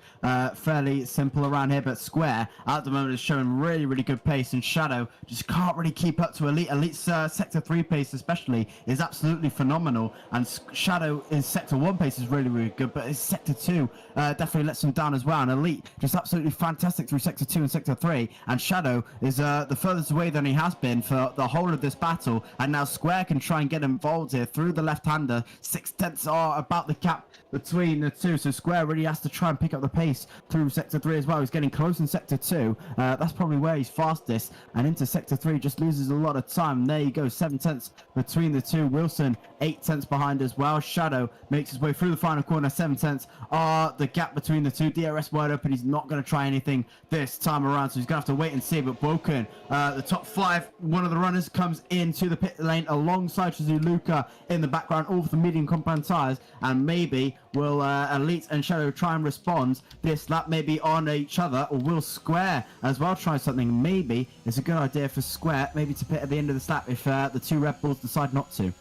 Speaker 6: fairly simple around here, but Square at the moment is showing really, really good pace, and Shadow just can't really keep up to Elite. Elite's Sector 3 pace especially is absolutely phenomenal, and Shadow in Sector 1 pace is really, really good, but his Sector 2 definitely lets him down as well, and Elite just absolutely fantastic through Sector 2 and Sector 3, and Shadow is the furthest away than he has been for the whole of this battle, and now Square can try and get involved here through the left-hander. 6/10 are about the gap between the two, so Square really has to try and pick up the pace through Sector 3 as well. He's getting close in Sector 2, that's probably where he's fastest, and into Sector 3 just loses a lot of time. There you go, 7/10 between the two. Wilson 8/10 behind as well. Shadow makes his way through the final corner. 7/10 are the gap between the two. DRS wide open, he's not going to try anything this time around, so he's going to have to wait and see. But Woken, the top 5, one of the runners comes into the pit lane alongside Shizuka in the background, all for the medium compound tyres, and maybe will Elite and Shadow try and respond this lap maybe on each other, or will Square as well try something? Maybe it's a good idea for Square maybe to pit at the end of this lap if the two Red Bulls decide not to.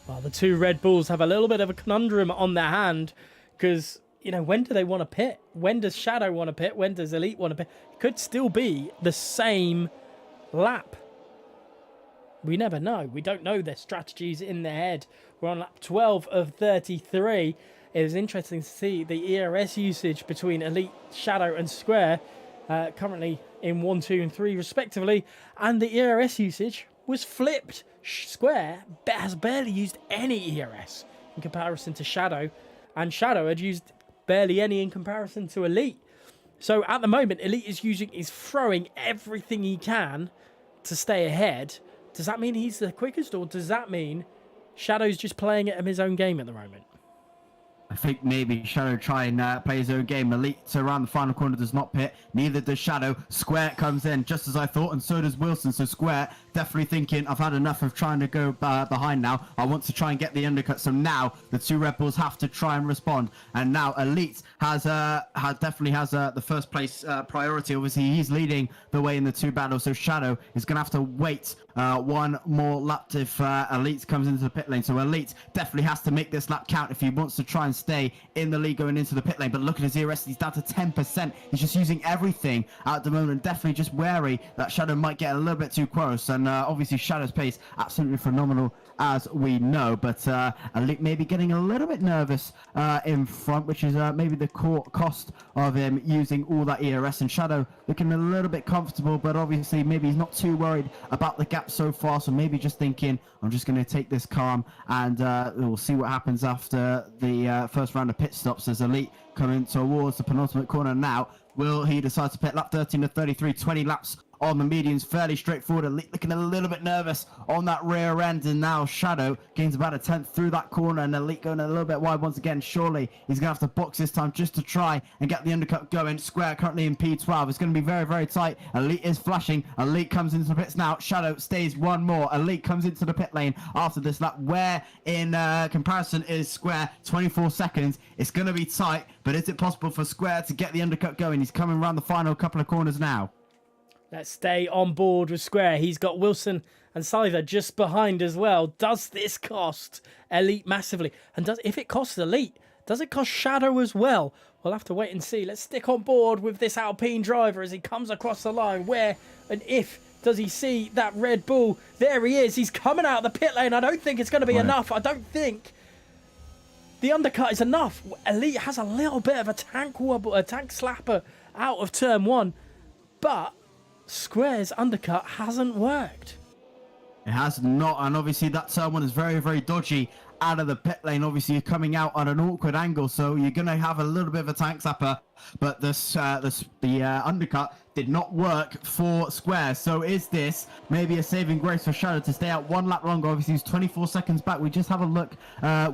Speaker 4: Well, the two Red Bulls have a little bit of a conundrum on their hand, because, you know, when do they want to pit? When does Shadow want to pit? When does Elite want to pit? It could still be the same lap. We never know. We don't know their strategies in their head. We're on lap 12 of 33. It was interesting to see the ERS usage between Elite, Shadow and Square, currently in 1, 2 and 3 respectively, and the ERS usage was flipped. Square has barely used any ERS in comparison to Shadow, and Shadow had used barely any in comparison to Elite. So at the moment, Elite is throwing everything he can to stay ahead. Does that mean he's the quickest, or does that mean Shadow's just playing at his own game at the moment?
Speaker 6: I think maybe Shadow try and play his own game. Elite around the final corner does not pit. Neither does Shadow. Square comes in just as I thought, and so does Wilson. So Square definitely thinking, I've had enough of trying to go behind now. I want to try and get the undercut. So now the two Red Bulls have to try and respond. And now Elite definitely has the first place priority. Obviously, he's leading the way in the two battles. So Shadow is going to have to wait one more lap if Elite comes into the pit lane. So Elite definitely has to make this lap count if he wants to try and stay in the lead going into the pit lane. But look at his ERS, he's down to 10%. He's just using everything at the moment. Definitely just wary that Shadow might get a little bit too close. And obviously Shadow's pace absolutely phenomenal, as we know. But Elite maybe getting a little bit nervous in front, which is maybe the cost of him using all that ERS. And Shadow looking a little bit comfortable, but obviously maybe he's not too worried about the gap so far. So maybe just thinking, I'm just going to take this calm, and we'll see what happens after the first round of pit stops as Elite coming towards the penultimate corner now. Will he decide to pit lap 13 to 33, 20 laps on the medians? Fairly straightforward. Elite looking a little bit nervous on that rear end, and now Shadow gains about a 10th through that corner, and Elite going a little bit wide once again. Surely he's going to have to box this time just to try and get the undercut going. Square currently in P12. It's going to be very, very tight. Elite is flashing. Elite comes into the pits now. Shadow stays one more. Elite comes into the pit lane after this lap, where in comparison is Square 24 seconds. It's going to be tight, but is it possible for Square to get the undercut going? He's coming around the final couple of corners now.
Speaker 4: Let's stay on board with Square. He's got Wilson and Scyther just behind as well. Does this cost Elite massively? And if it costs Elite, does it cost Shadow as well? We'll have to wait and see. Let's stick on board with this Alpine driver as he comes across the line. Where and if does he see that Red Bull? There he is. He's coming out of the pit lane. I don't think it's going to be enough. I don't think the undercut is enough. Elite has a little bit of a tank wobble, a tank slapper out of turn one, but Square's undercut hasn't worked.
Speaker 6: It has not, and obviously that turn one is very, very dodgy out of the pit lane. Obviously you're coming out on an awkward angle, so you're going to have a little bit of a tank slapper, but the undercut did not work for Square. So is this maybe a saving grace for Shadow to stay out one lap longer? Obviously he's 24 seconds back. We just have a look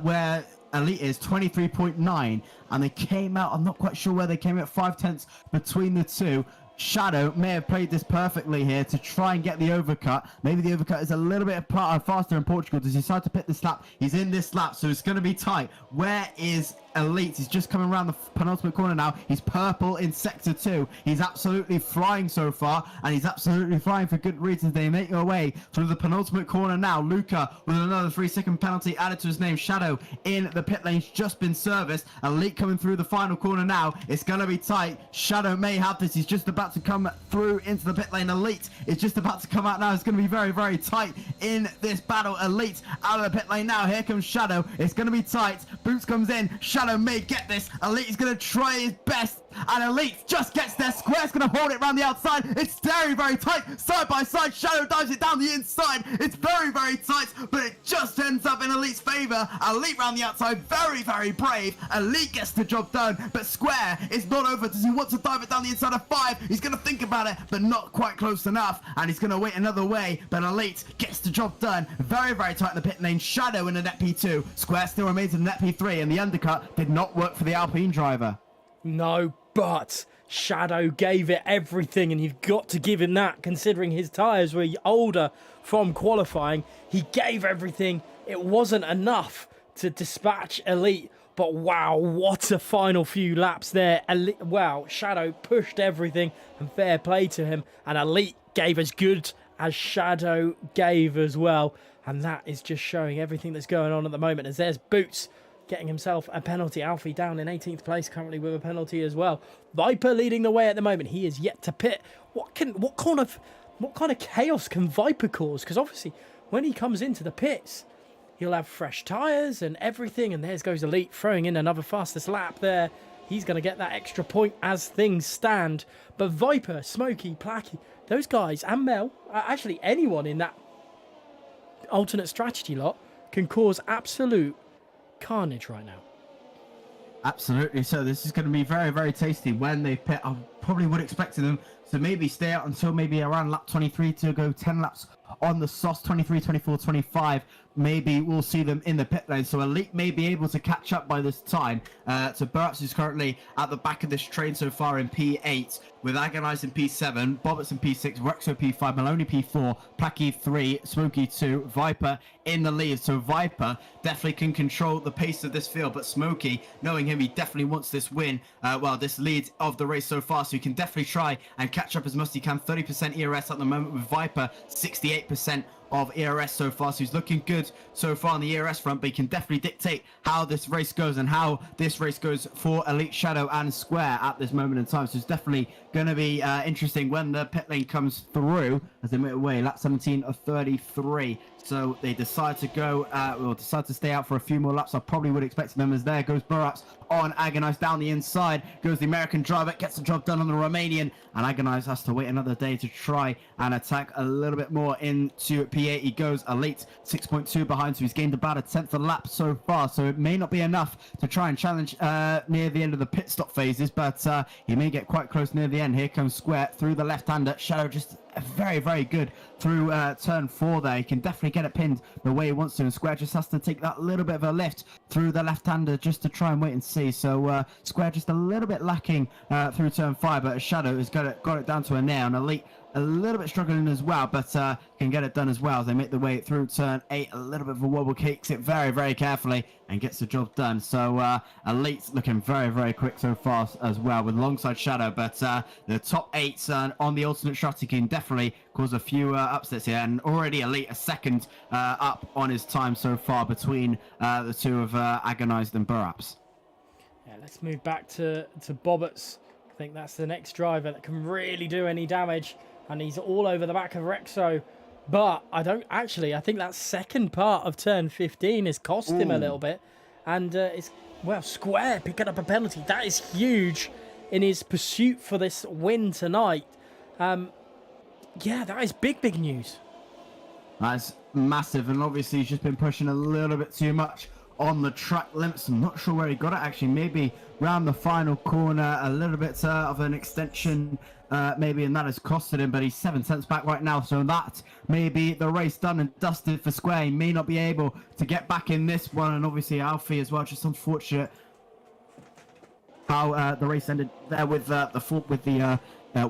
Speaker 6: where Elite is 23.9, and they came out, I'm not quite sure where they came out, 5/10 between the two. Shadow may have played this perfectly here to try and get the overcut. Maybe the overcut is a little bit faster in Portugal. Does he decide to pit this lap? He's in this lap, so it's going to be tight. Where is Elite? He's just coming around the penultimate corner now. He's purple in sector 2. He's absolutely flying so far, and he's absolutely flying for good reasons. They make their way through the penultimate corner now. Luca with another 3-second penalty added to his name. Shadow in the pit lane's just been serviced. Elite coming through the final corner now. It's going to be tight. Shadow may have this. He's just about to come through into the pit lane. Elite is just about to come out now. It's going to be very, very tight in this battle. Elite out of the pit lane now. Here comes Shadow. It's going to be tight. Boots comes in. Shadow may get this. Elite is going to try his best, and Elite just gets there. Square's going to hold it around the outside. It's very, very tight. Side by side, Shadow dives it down the inside. It's very, very tight, but it just ends up in Elite's favor. Elite round the outside, very, very brave. Elite gets the job done, but Square is not over. Does he want to dive it down the inside of 5? He's going to think about it, but not quite close enough, and he's going to wait another way, but Elite gets the job done. Very, very tight in the pit lane. Shadow in the net P2. Square still remains in the net P3, and the undercut did not work for the Alpine driver.
Speaker 4: No, but Shadow gave it everything, and you've got to give him that, considering his tyres were older from qualifying. He gave everything. It wasn't enough to dispatch Elite, but wow, what a final few laps there. Elite, wow, Shadow pushed everything, and fair play to him, and Elite gave as good as Shadow gave as well, and that is just showing everything that's going on at the moment, as there's Boots getting himself a penalty. Alfie down in 18th place currently with a penalty as well. Viper leading the way at the moment. He is yet to pit. What kind of chaos can Viper cause? Because obviously when he comes into the pits, he'll have fresh tyres and everything. And there goes Elite throwing in another fastest lap there. He's going to get that extra point as things stand. But Viper, Smokey, Placky, those guys, and Mel, actually anyone in that alternate strategy lot can cause absolute carnage right now.
Speaker 6: Absolutely. So this is going to be very, very tasty when they pit. I probably would expect them to maybe stay out until maybe around lap 23 to go 10 laps on the sauce, 23, 24, 25. Maybe we'll see them in the pit lane. So Elite may be able to catch up by this time. So Burps, who's currently at the back of this train so far in P8, with Agonize in P7, Bobbits in P6, Rexo P5, Maloney P4, Placky 3, Smokey 2, Viper in the lead. So Viper definitely can control the pace of this field, but Smokey, knowing him, he definitely wants this win, this lead of the race so far. So he can definitely try and catch up as much as he can. 30% ERS at the moment with Viper, 68% of ERS so far, so he's looking good so far on the ERS front, but he can definitely dictate how this race goes and how this race goes for Elite, Shadow and Square at this moment in time. So it's definitely going to be interesting when the pit lane comes through as they make away. Lap 17 of 33. So they decide to go, decide to stay out for a few more laps. I probably would expect them, as there goes Burraps on Agonize down the inside. Goes the American driver, gets the job done on the Romanian, and Agonize has to wait another day to try and attack a little bit more into P8. He goes Elite 6.2 behind, so he's gained about a 10th a lap so far. So it may not be enough to try and challenge near the end of the pit stop phases, but he may get quite close near the end. Here comes Square through the left-hander. Shadow just very, very good through turn 4 there. He can definitely get it pinned the way he wants to, and Square just has to take that little bit of a lift through the left-hander just to try and wait and see. So Square just a little bit lacking through turn 5, but Shadow has got it down to a nail, and Elite a little bit struggling as well, but can get it done as well as they make the way through turn 8. A little bit of a wobble, kicks it very, very carefully and gets the job done. So Elite's looking very, very quick so far as well, with alongside Shadow, but the top 8 on the alternate strategy can definitely cause a few upsets here, and already Elite a second up on his time so far between the two of Agonized and Burraps.
Speaker 4: Yeah, let's move back to Bobbits. I think that's the next driver that can really do any damage, and he's all over the back of Rexo. But I think that second part of turn 15 has cost him a little bit. And Square picking up a penalty. That is huge in his pursuit for this win tonight. That is big news.
Speaker 6: That's massive, and obviously he's just been pushing a little bit too much on the track limits. I'm not sure where he got it, actually. Maybe round the final corner, a little bit of an extension, maybe, and that has costed him, but he's 7 tenths back right now, so that may be the race done and dusted for Square. He may not be able to get back in this one, and obviously Alfie as well. Just unfortunate how the race ended there with the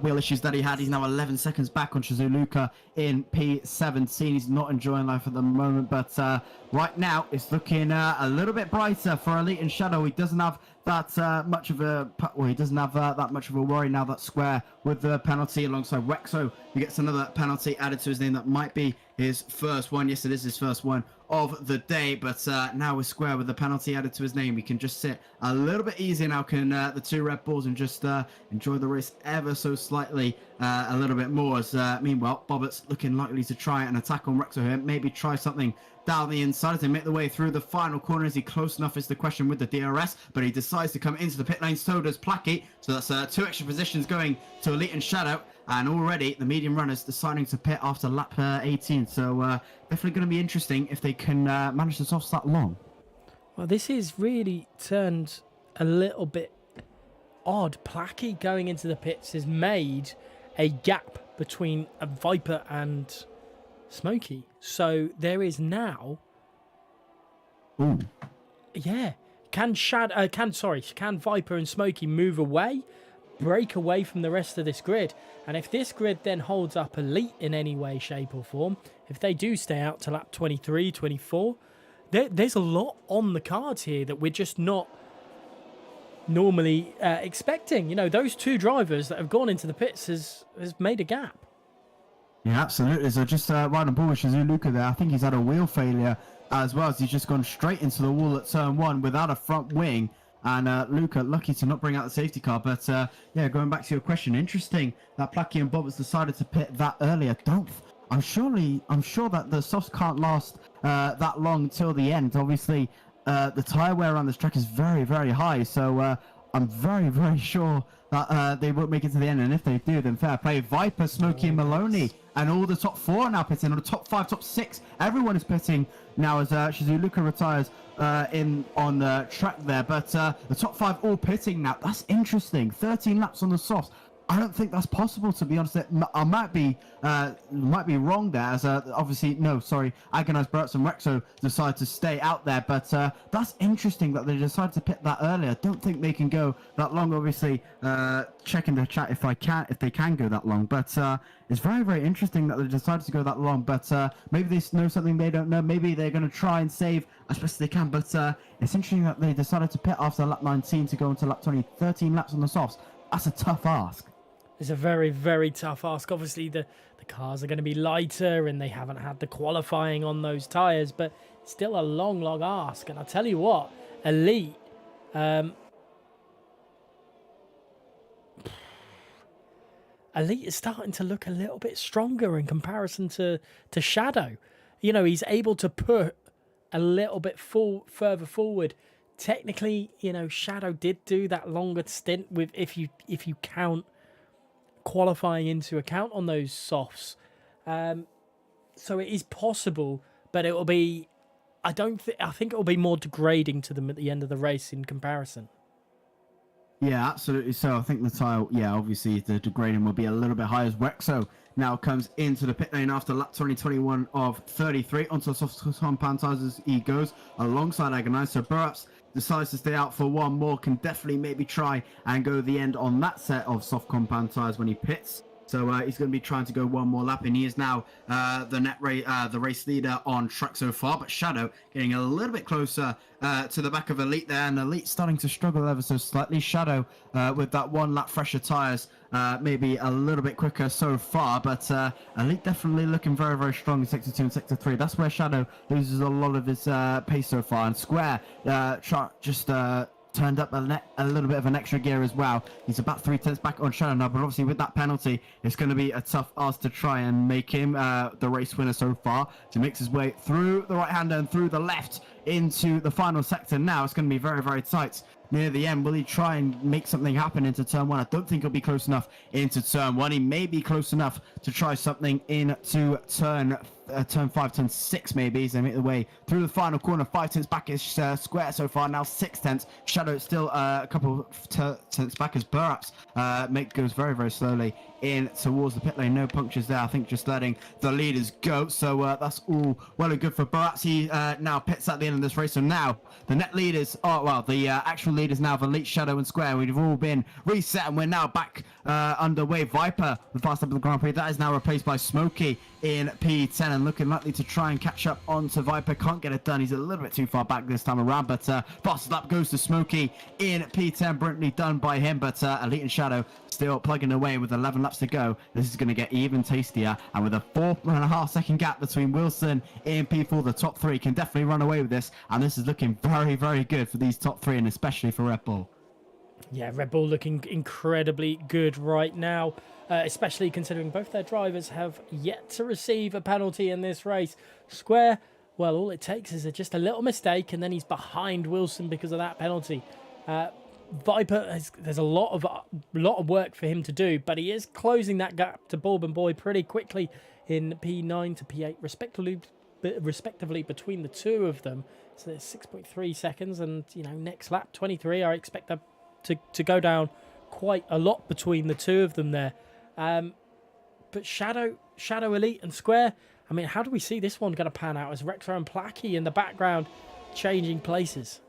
Speaker 6: wheel issues that he had. He's now 11 seconds back on Shizuluka in P17. He's not enjoying life at the moment, but right now it's looking a little bit brighter for Elite and Shadow. He doesn't have that much of a that much of a worry now that Square with the penalty alongside Rexo, who gets another penalty added to his name. That might be his first one. Yes, it is his first one of the day, but now with Square with the penalty added to his name, we can just sit a little bit easier now, can the two Red Bulls, and just enjoy the race ever so slightly a little bit more. As meanwhile, Bobbit's looking likely to try an attack on Rexo here, maybe try something down the inside as they make the way through the final corner. Is he close enough is the question with the DRS, but he decides to come into the pit lane, so does Placky. So that's 2 extra positions going to Elite and Shadow, and already the medium runners deciding to pit after lap 18. So definitely going to be interesting if they can manage to toss that long.
Speaker 4: Well, this is really turned a little bit odd. Placky going into the pits has made a gap between a Viper and Smokey. So there is now...
Speaker 6: Ooh.
Speaker 4: Yeah. Can Viper and Smokey move away, break away from the rest of this grid? And if this grid then holds up Elite in any way, shape or form, if they do stay out to lap 23, 24, there's a lot on the cards here that we're just not normally expecting. You know, those two drivers that have gone into the pits has made a gap.
Speaker 6: Yeah, absolutely. So just right on board with Shizuluka there. I think he's had a wheel failure as well, as he's just gone straight into the wall at turn 1 without a front wing. And Luca lucky to not bring out the safety car. But yeah, going back to your question, interesting that Placky and Bobbits decided to pit that early. I'm sure that the softs can't last that long till the end. Obviously, the tyre wear around this track is very, very high. So I'm very, very sure that they won't make it to the end. And if they do, then fair play. Viper, Smokey, and Maloney, and all the top 4 are now pitting. Or the top 5, top 6, everyone is pitting now as Shizuka retires in on the track there. But the top 5 all pitting now. That's interesting. 13 laps on the softs. I don't think that's possible, to be honest. I might be wrong there, as obviously, no, sorry, Agonized Burts and Rexo decided to stay out there, but that's interesting that they decided to pit that early. I don't think they can go that long. Obviously, checking the chat if they can go that long, but it's very, very interesting that they decided to go that long. But maybe they know something they don't know. Maybe they're going to try and save as best as they can. But it's interesting that they decided to pit after lap 19 to go into lap 20. 13 laps on the softs. That's a tough ask.
Speaker 4: It's a very, very tough ask. Obviously, the cars are going to be lighter and they haven't had the qualifying on those tyres, but still a long, long ask. And I'll tell you what, Elite, Elite is starting to look a little bit stronger in comparison to Shadow. You know, he's able to put a little bit further forward. Technically, you know, Shadow did do that longer stint with, if you count qualifying into account on those softs, so it is possible, but it will be, I think it will be more degrading to them at the end of the race in comparison.
Speaker 6: Yeah, absolutely. So I think the tire, yeah, obviously the degrading will be a little bit higher, as Rexo now comes into the pit lane after lap 2021 of 33 onto the soft compound tires as he goes alongside Agonize. So Burrups decides to stay out for one more, can definitely maybe try and go the end on that set of soft compound tires when he pits. So he's going to be trying to go one more lap, and he is now the race leader on track so far. But Shadow getting a little bit closer to the back of Elite there, and Elite starting to struggle ever so slightly. Shadow with that 1 lap fresher tyres, maybe a little bit quicker so far, but Elite definitely looking very, very strong in Sector 2 and Sector 3. That's where Shadow loses a lot of his pace so far, and Square just turned up a little bit of an extra gear as well. He's about 3/10 back on Shadow now, but obviously with that penalty, it's going to be a tough ask to try and make him the race winner so far. So he makes his way through the right-hander and through the left into the final sector. Now it's going to be very, very tight near the end. Will he try and make something happen into turn 1? I don't think he'll be close enough into turn 1. He may be close enough to try something into turn 5, turn 6 maybe, so they make the way through the final corner. 5/10 back is Square so far, now 6/10. Shadow still a couple of tenths back as Burrups goes very, very slowly in towards the pit lane. No punctures there, I think just letting the leaders go. So that's all well and good for Burrups. He now pits at the end of this race. So now the net leaders, the actual leaders now of Elite, Shadow and Square, we've all been reset and we're now back underway. Viper, the fast up of the Grand Prix, that is now replaced by Smokey in P10 and looking likely to try and catch up onto Viper. Can't get it done, he's a little bit too far back this time around, but fastest lap goes to Smokey in P10, brilliantly done by him. But Elite and Shadow still plugging away with 11 laps to go. This is going to get even tastier, and with a 4.5 second gap between Wilson and P4, the top 3 can definitely run away with this, and this is looking very, very good for these top 3 and especially for Red Bull.
Speaker 4: Yeah, Red Bull looking incredibly good right now, especially considering both their drivers have yet to receive a penalty in this race. Square, well, all it takes is just a little mistake and then he's behind Wilson because of that penalty. Viper, there's a lot of work for him to do, but he is closing that gap to Bourbon Boy pretty quickly in P9 to P8 respectively between the two of them. So there's 6.3 seconds, and next lap 23, I expect that to go down quite a lot between the two of them there. But Shadow Elite and Square, I mean, how do we see this one going to pan out as Rexo and Placky in the background changing places?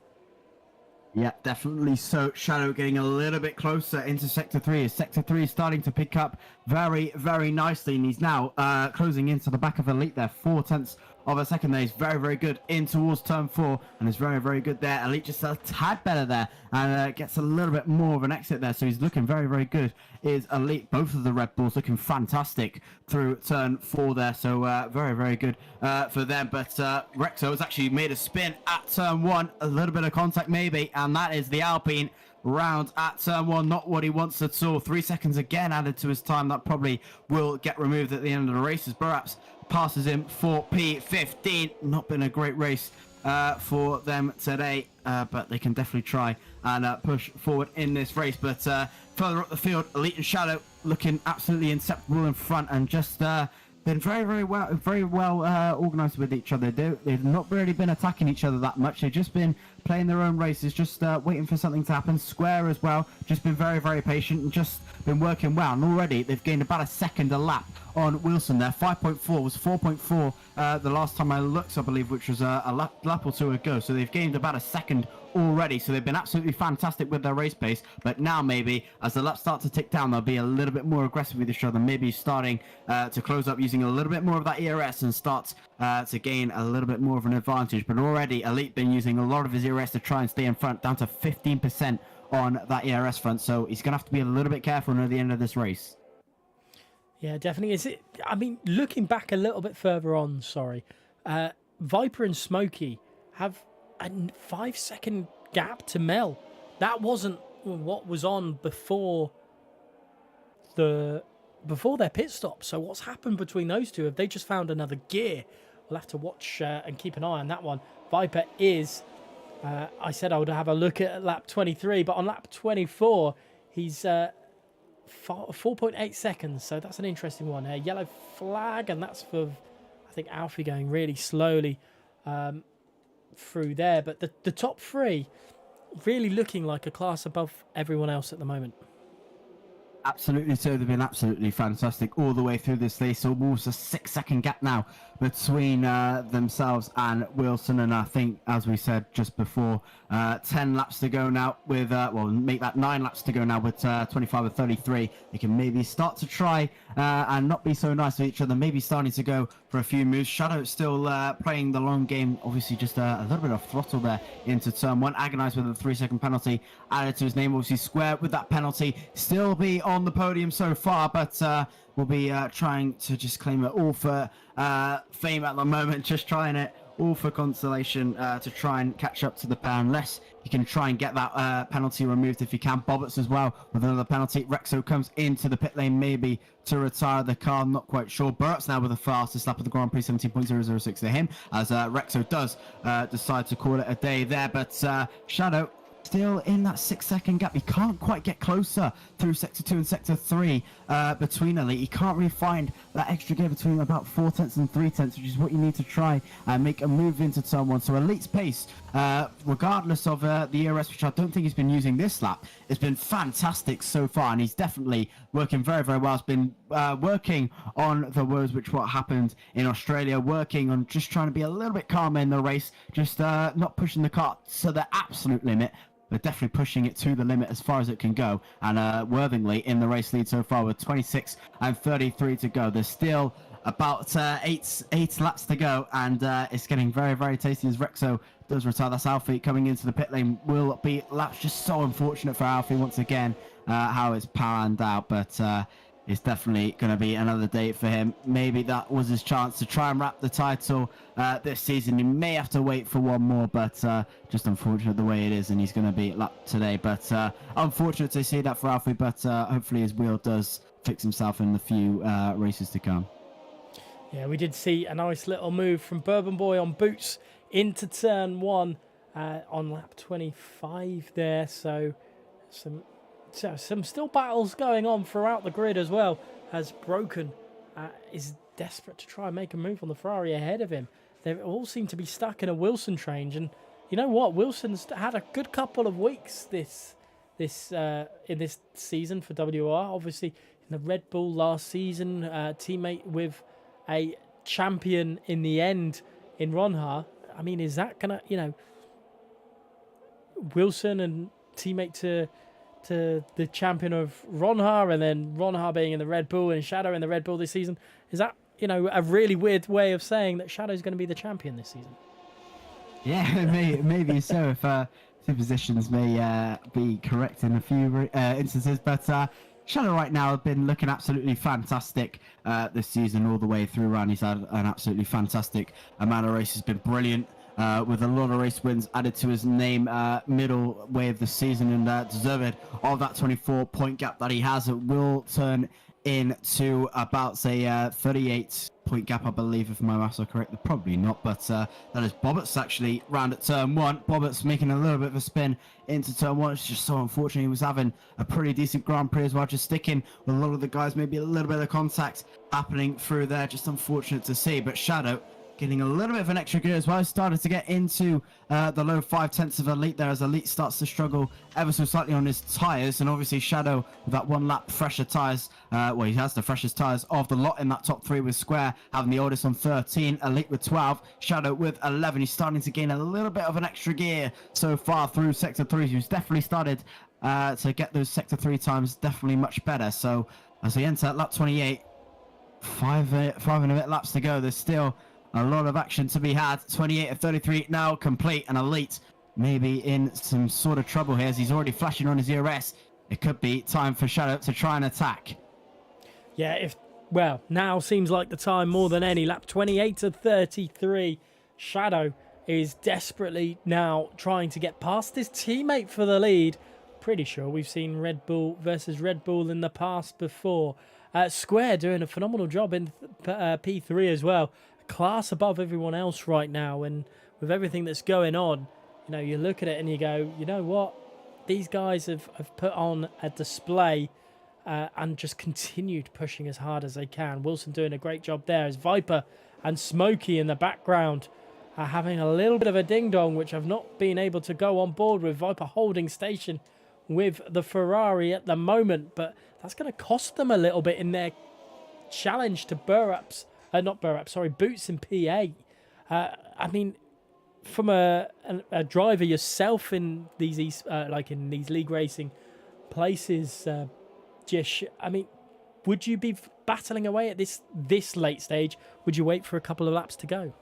Speaker 6: Yeah, definitely. So Shadow getting a little bit closer into Sector 3 as Sector 3 is starting to pick up very, very nicely, and he's now closing into the back of Elite there. 0.4 of a second there. He's very, very good in towards turn 4 and is very, very good there. Elite just a tad better there and gets a little bit more of an exit there, so he's looking very, very good. Is Elite, both of the Red Bulls looking fantastic through turn 4 there, so very, very good for them. But Rexo has actually made a spin at turn 1, a little bit of contact maybe, and that is the Alpine round at turn 1. Not what he wants at all. 3 seconds again added to his time. That probably will get removed at the end of the race as Burrups passes him for P15. Not been a great race for them today, but they can definitely try and push forward in this race. But further up the field, Elite and Shadow looking absolutely inseparable in front, and just been very well organised with each other. They've not really been attacking each other that much. They've just been playing their own races, just waiting for something to happen. Square as well, just been very patient and just been working well. And already they've gained about a second a lap on Wilson there. 5.4 was 4.4 the last time I looked, I believe, which was a lap or two ago. So they've gained about a second already. So they've been absolutely fantastic with their race pace. But now maybe as the laps start to tick down, they'll be a little bit more aggressive with each other. Maybe starting to close up using a little bit more of that ERS and start to gain a little bit more of an advantage. But already Elite been using a lot of his ERS to try and stay in front, down to 15% on that ERS front. So he's going to have to be a little bit careful near the end of this race.
Speaker 4: Yeah, definitely. I mean, looking back a little bit further on, Viper and Smokey have a 5-second gap to Mel. That wasn't what was on before their pit stop. So what's happened between those two? Have they just found another gear? We'll have to watch and keep an eye on that one. Viper is, I said I would have a look at lap 23, but on lap 24, he's 4.8 seconds. So that's an interesting one. Yellow flag, and that's for, I think, Alfie going really slowly through there. But the top three really looking like a class above everyone else at the moment.
Speaker 6: Absolutely so. They've been absolutely fantastic all the way through this race. So almost a 6-second gap now between themselves and Wilson. And I think, as we said just before, 10 laps to go now with, make that 9 laps to go now with 25 or 33. They can maybe start to try and not be so nice with each other. Maybe starting to go for a few moves. Shadow still playing the long game. Obviously just a little bit of throttle there into turn 1. Agonized with a 3-second penalty added to his name. Obviously Square with that penalty. Still be on the podium so far, but we'll be trying to just claim it all for fame at the moment. Just trying it all for consolation to try and catch up to the pair, unless you can try and get that penalty removed if you can. Bobbits as well with another penalty. Rexo comes into the pit lane maybe to retire the car, I'm not quite sure. Burt's now with the fastest lap of the Grand Prix, 17.006 to him, as Rexo does decide to call it a day there. But Shadow still in that 6-second gap. He can't quite get closer through Sector 2 and Sector 3 between Elite. He can't really find that extra gear between about 4/10 and 3/10, which is what you need to try and make a move into turn 1. So Elite's pace, regardless of the ERS, which I don't think he's been using this lap, has been fantastic so far, and he's definitely working very well. He's been working on the woes, which what happened in Australia, working on just trying to be a little bit calmer in the race, just not pushing the car to the absolute limit, but definitely pushing it to the limit as far as it can go. And Worthingly in the race lead so far with 26 and 33 to go. There's still about eight laps to go, and it's getting very tasty as Rexo does retire. That's Alfie coming into the pit lane. Will be laps. Just so unfortunate for Alfie once again how it's panned out, but it's definitely going to be another day for him. Maybe that was his chance to try and wrap the title this season. He may have to wait for one more, but just unfortunate the way it is, and he's going to be lapped today. But unfortunate to see that for Alfie, but hopefully his wheel does fix himself in the few races to come.
Speaker 4: Yeah, we did see a nice little move from Bourbon Boy on boots into turn 1 on lap 25 there. So some still battles going on throughout the grid as well, as Broken is desperate to try and make a move on the Ferrari ahead of him. They all seem to be stuck in a Wilson train, and you know what? Wilson's had a good couple of weeks in this season for WR. Obviously, in the Red Bull last season, teammate with a champion in the end in Ronha. I mean, is that gonna, Wilson and teammate to the champion of Ronha, and then Ronha being in the Red Bull and Shadow in the Red Bull this season? Is that, a really weird way of saying that Shadow's going to be the champion this season?
Speaker 6: Yeah, maybe so, if suppositions may be correct in a few instances. But Shadow right now has been looking absolutely fantastic this season all the way through. He's had an absolutely fantastic amount of races, been brilliant with a lot of race wins added to his name middle way of the season, and deserved of that 24-point gap that he has. It will turn into about, say, 38-point gap, I believe, if my maths are correct. Probably not, but that is Bobbitt's actually round at turn 1. Bobbitt's making a little bit of a spin into turn 1. It's just so unfortunate. He was having a pretty decent Grand Prix as well, just sticking with a lot of the guys, maybe a little bit of contact happening through there. Just unfortunate to see, but Shadow getting a little bit of an extra gear as well. Started to get into the low 5/10 of Elite there, as Elite starts to struggle ever so slightly on his tyres. And obviously Shadow with that 1 lap fresher tyres, well, he has the freshest tyres of the lot in that top 3, with Square having the oldest on 13, Elite with 12, Shadow with 11. He's starting to gain a little bit of an extra gear so far through Sector 3. He's definitely started to get those Sector 3 times definitely much better. So as we enter lap 28, five and a bit laps to go, there's still a lot of action to be had. 28 of 33 now complete, and Elite maybe in some sort of trouble here, as he's already flashing on his ERS. It could be time for Shadow to try and attack.
Speaker 4: Yeah, well, now seems like the time more than any. Lap 28 to 33. Shadow is desperately now trying to get past his teammate for the lead. Pretty sure we've seen Red Bull versus Red Bull in the past before. Square doing a phenomenal job in P3 as well. Class above everyone else right now, and with everything that's going on, you know, you look at it and you go, you know what, these guys have put on a display and just continued pushing as hard as they can. Wilson doing a great job there, as Viper and Smokey in the background are having a little bit of a ding-dong, which I've not been able to go on board with. Viper holding station with the Ferrari at the moment, but that's going to cost them a little bit in their challenge to Boots in P8. I mean, from a driver yourself in these in these league racing places, Jish, I mean, would you be battling away at this late stage? Would you wait for a couple of laps to go?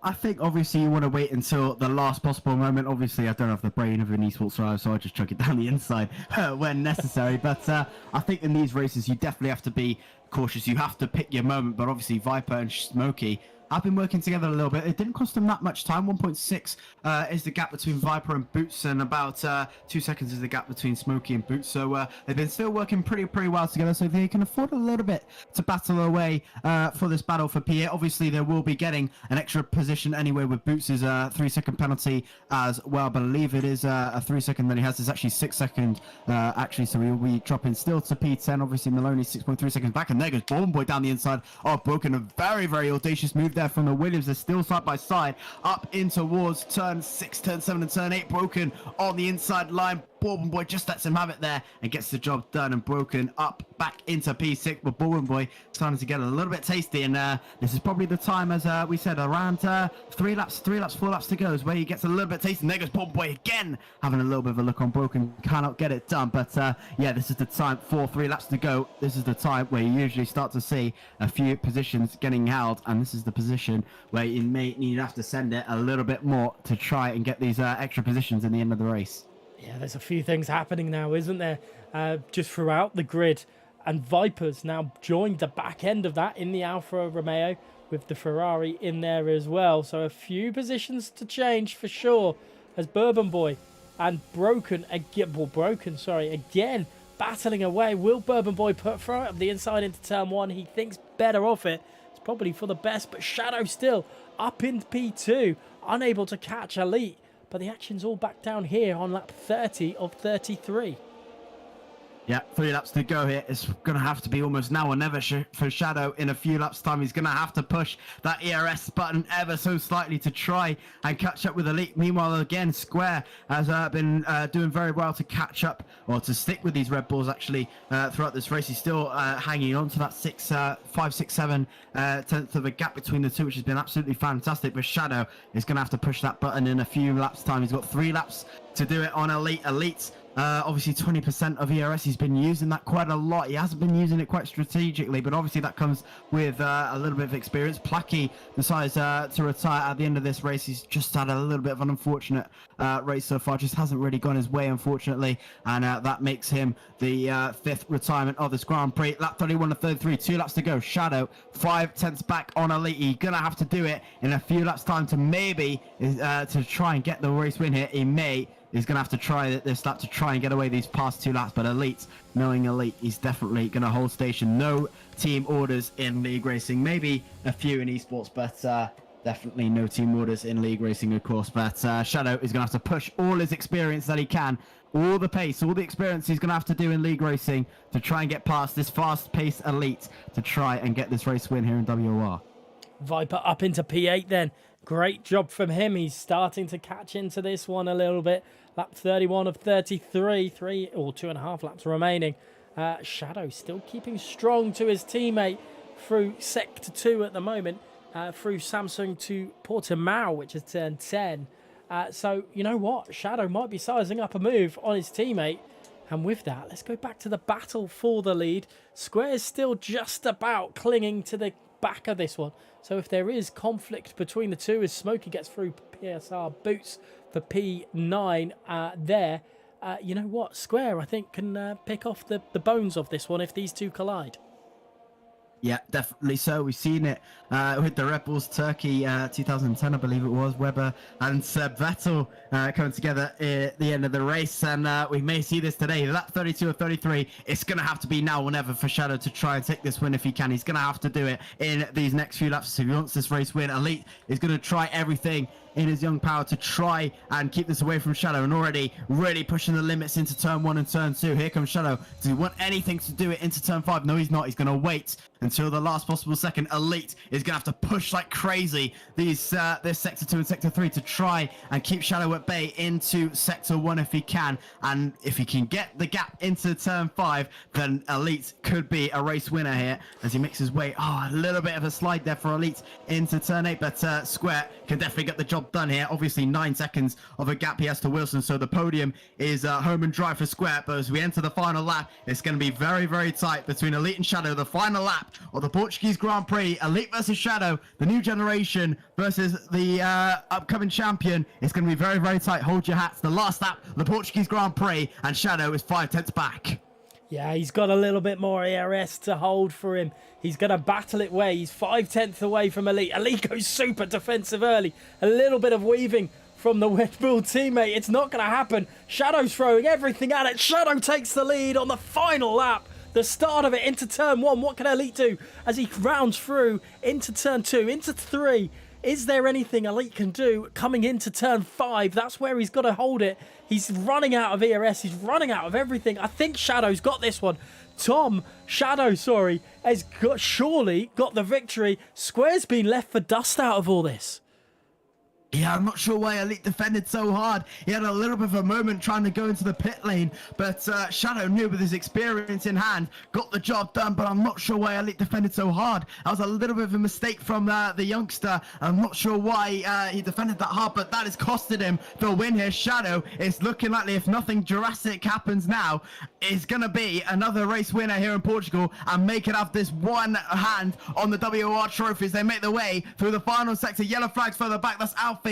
Speaker 6: I think obviously you want to wait until the last possible moment. Obviously, I don't have the brain of an esports driver, so I just chuck it down the inside when necessary. But I think in these races, you definitely have to be cautious. You have to pick your moment. But obviously, Viper and Smokey have been working together a little bit. It didn't cost them that much time. 1.6 is the gap between Viper and Boots, and about 2 seconds is the gap between Smokey and Boots. So they've been still working pretty well together, so they can afford a little bit to battle away for this battle for P8. Obviously, they will be getting an extra position anyway with Boots' 3-second penalty as well. I believe it is a 3-second that he has. It's actually 6 second actually, so we will be dropping still to P10. Obviously, Maloney 6.3 seconds back, and there goes Bowman Boy down the inside. Oh, Broken, a very audacious move there from the Williams. They're still side by side up in towards turn 6, turn 7 and turn 8. Broken on the inside line. Bourbon Boy just lets him have it there and gets the job done, and Broken up back into P6, but Bourbon Boy starting to get a little bit tasty, and this is probably the time, as we said, around 4 laps to go is where he gets a little bit tasty. And there goes Bourbon Boy again, having a little bit of a look on Broken, cannot get it done. But yeah, this is the time for 3 laps to go. This is the time where you usually start to see a few positions getting held, and this is the position where you may need to have to send it a little bit more to try and get these extra positions in the end of the race.
Speaker 4: Yeah, there's a few things happening now, isn't there? Just throughout the grid. And Viper's now joined the back end of that in the Alfa Romeo with the Ferrari in there as well. So a few positions to change for sure, as Bourbon Boy and Broken again battling away. Will Bourbon Boy throw it up the inside into turn 1? He thinks better of it. It's probably for the best, but Shadow still up in P2, unable to catch Elite. But the action's all back down here on lap 30 of 33.
Speaker 6: Yeah, 3 laps to go here. It's going to have to be almost now or never for Shadow. In a few laps' time, he's going to have to push that ERS button ever so slightly to try and catch up with Elite. Meanwhile, again, Square has been doing very well to catch up, or to stick with these Red Bulls, actually, throughout this race. He's still hanging on to that 5, 6, 7 tenths of a gap between the two, which has been absolutely fantastic. But Shadow is going to have to push that button in a few laps' time. He's got 3 laps to do it on Elite. Elite Obviously 20% of ERS, he's been using that quite a lot. He hasn't been using it quite strategically, but obviously that comes with a little bit of experience. Placky decides to retire at the end of this race. He's just had a little bit of an unfortunate race so far, just hasn't really gone his way, unfortunately, and that makes him the 5th retirement of this Grand Prix. Lap 31 to 33, 2 laps to go. Shadow 5/10 back on Elite. He's gonna have to do it in a few laps time to maybe to try and get the race win here. He's going to have to try this lap to try and get away these past 2 laps. But Elite, knowing Elite, he's definitely going to hold station. No team orders in League Racing. Maybe a few in esports, but definitely no team orders in League Racing, of course. But Shadow is going to have to push all his experience that he can. All the pace, all the experience he's going to have to do in League Racing to try and get past this fast-paced Elite to try and get this race win here in WOR.
Speaker 4: Viper up into P8 then. Great job from him. He's starting to catch into this one a little bit. Lap 31 of 33, 2.5 laps remaining. Shadow still keeping strong to his teammate through Sector 2 at the moment, through Samsung to Portimao, which is turn 10. So, you know what? Shadow might be sizing up a move on his teammate. And with that, let's go back to the battle for the lead. Square's still just about clinging to the back of this one. So if there is conflict between the two as Smokey gets through PSR boots for P9 there, you know what? Square, I think, can pick off the bones of this one if these two collide.
Speaker 6: Yeah, definitely so. We've seen it with the Red Bulls Turkey 2010, I believe it was, Webber and Seb Vettel coming together at the end of the race, and we may see this today. Lap 32 or 33, it's going to have to be now or never for Shadow to try and take this win if he can. He's going to have to do it in these next few laps if he wants this race win. Elite is going to try everything in his young power to try and keep this away from Shadow, and already really pushing the limits into turn 1 and turn 2. Here comes Shadow. Does he want anything to do it into turn 5? No, he's not. He's going to wait until the last possible second. Elite is going to have to push like crazy these this sector 2 and sector 3 to try and keep Shadow at bay into sector 1 if he can, and if he can get the gap into turn 5, then Elite could be a race winner here as he makes his way. A little bit of a slide there for Elite into turn 8, but Square can definitely get the job done here. Obviously 9 seconds of a gap he has to Wilson, so the podium is home and dry for Square. But as we enter the final lap, it's going to be very, very tight between Elite and Shadow. The final lap of the Portuguese Grand Prix, Elite versus Shadow, the new generation versus the upcoming champion. It's going to be very, very tight. Hold your hats. The last lap of the Portuguese Grand Prix, and Shadow is 5/10 back.
Speaker 4: Yeah, he's got a little bit more ERS to hold for him. He's going to battle it away. He's 5/10 away from Elite. Elite goes super defensive early. A little bit of weaving from the Red Bull teammate. It's not going to happen. Shadow's throwing everything at it. Shadow takes the lead on the final lap. The start of it into turn 1. What can Elite do as he rounds through into turn 2, into 3? Is there anything Elite can do coming into turn 5? That's where he's got to hold it. He's running out of ERS. He's running out of everything. I think Shadow's got this one. Shadow, has surely got the victory. Square's been left for dust out of all this.
Speaker 6: Yeah, I'm not sure why Elite defended so hard. He had a little bit of a moment trying to go into the pit lane, but Shadow knew with his experience in hand, got the job done, but I'm not sure why Elite defended so hard. That was a little bit of a mistake from the youngster. I'm not sure why he defended that hard, but that has costed him the win here. Shadow is looking likely, if nothing drastic happens now, is going to be another race winner here in Portugal and make it have this one hand on the WOR trophies. They make their way through the final sector. Yellow flags further back. That's Alfie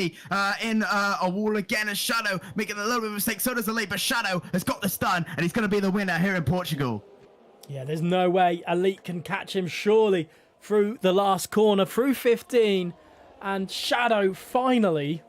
Speaker 6: in a wall again, as Shadow making a little bit of a mistake. So does Elite, but Shadow has got this done and he's going to be the winner here in Portugal.
Speaker 4: Yeah, there's no way Elite can catch him, surely, through the last corner, through 15, and Shadow finally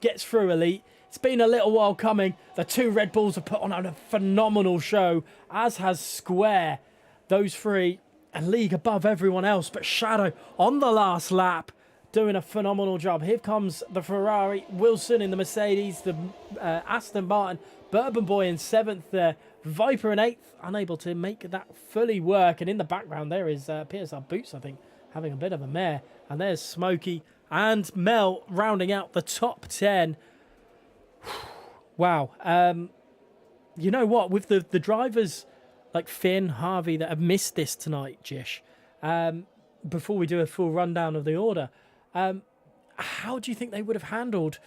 Speaker 4: gets through Elite. It's been a little while coming. The two Red Bulls have put on a phenomenal show, as has Square. Those three a league above everyone else, but Shadow on the last lap doing a phenomenal job. Here comes the Ferrari, Wilson in the Mercedes, the Aston Martin, Bourbon Boy in 7th there, Viper in 8th, unable to make that fully work. And in the background there is PSR Boots, I think, having a bit of a mare. And there's Smokey and Mel rounding out the top 10. Wow. You know what? With the drivers like Finn, Harvey that have missed this tonight, Jish, before we do a full rundown of the order, how do you think they would have handled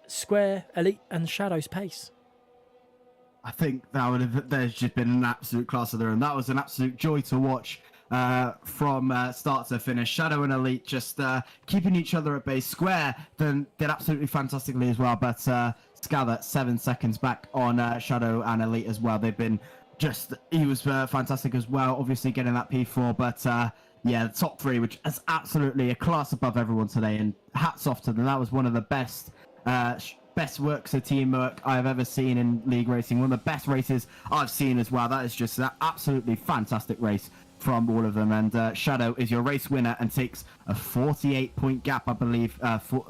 Speaker 4: Square, Elite and Shadow's pace?
Speaker 6: I think there's just been an absolute class of their own. That was an absolute joy to watch from start to finish. Shadow and Elite just keeping each other at bay. Square then did absolutely fantastically as well, but Scather 7 seconds back on Shadow and Elite as well. They've been he was fantastic as well, obviously getting that P4, but yeah, the top 3, which is absolutely a class above everyone today, and hats off to them. That was one of the best works of teamwork I've ever seen in league racing. One of the best races I've seen as well. That is just an absolutely fantastic race from all of them. And Shadow is your race winner and takes a 48-point gap, I believe,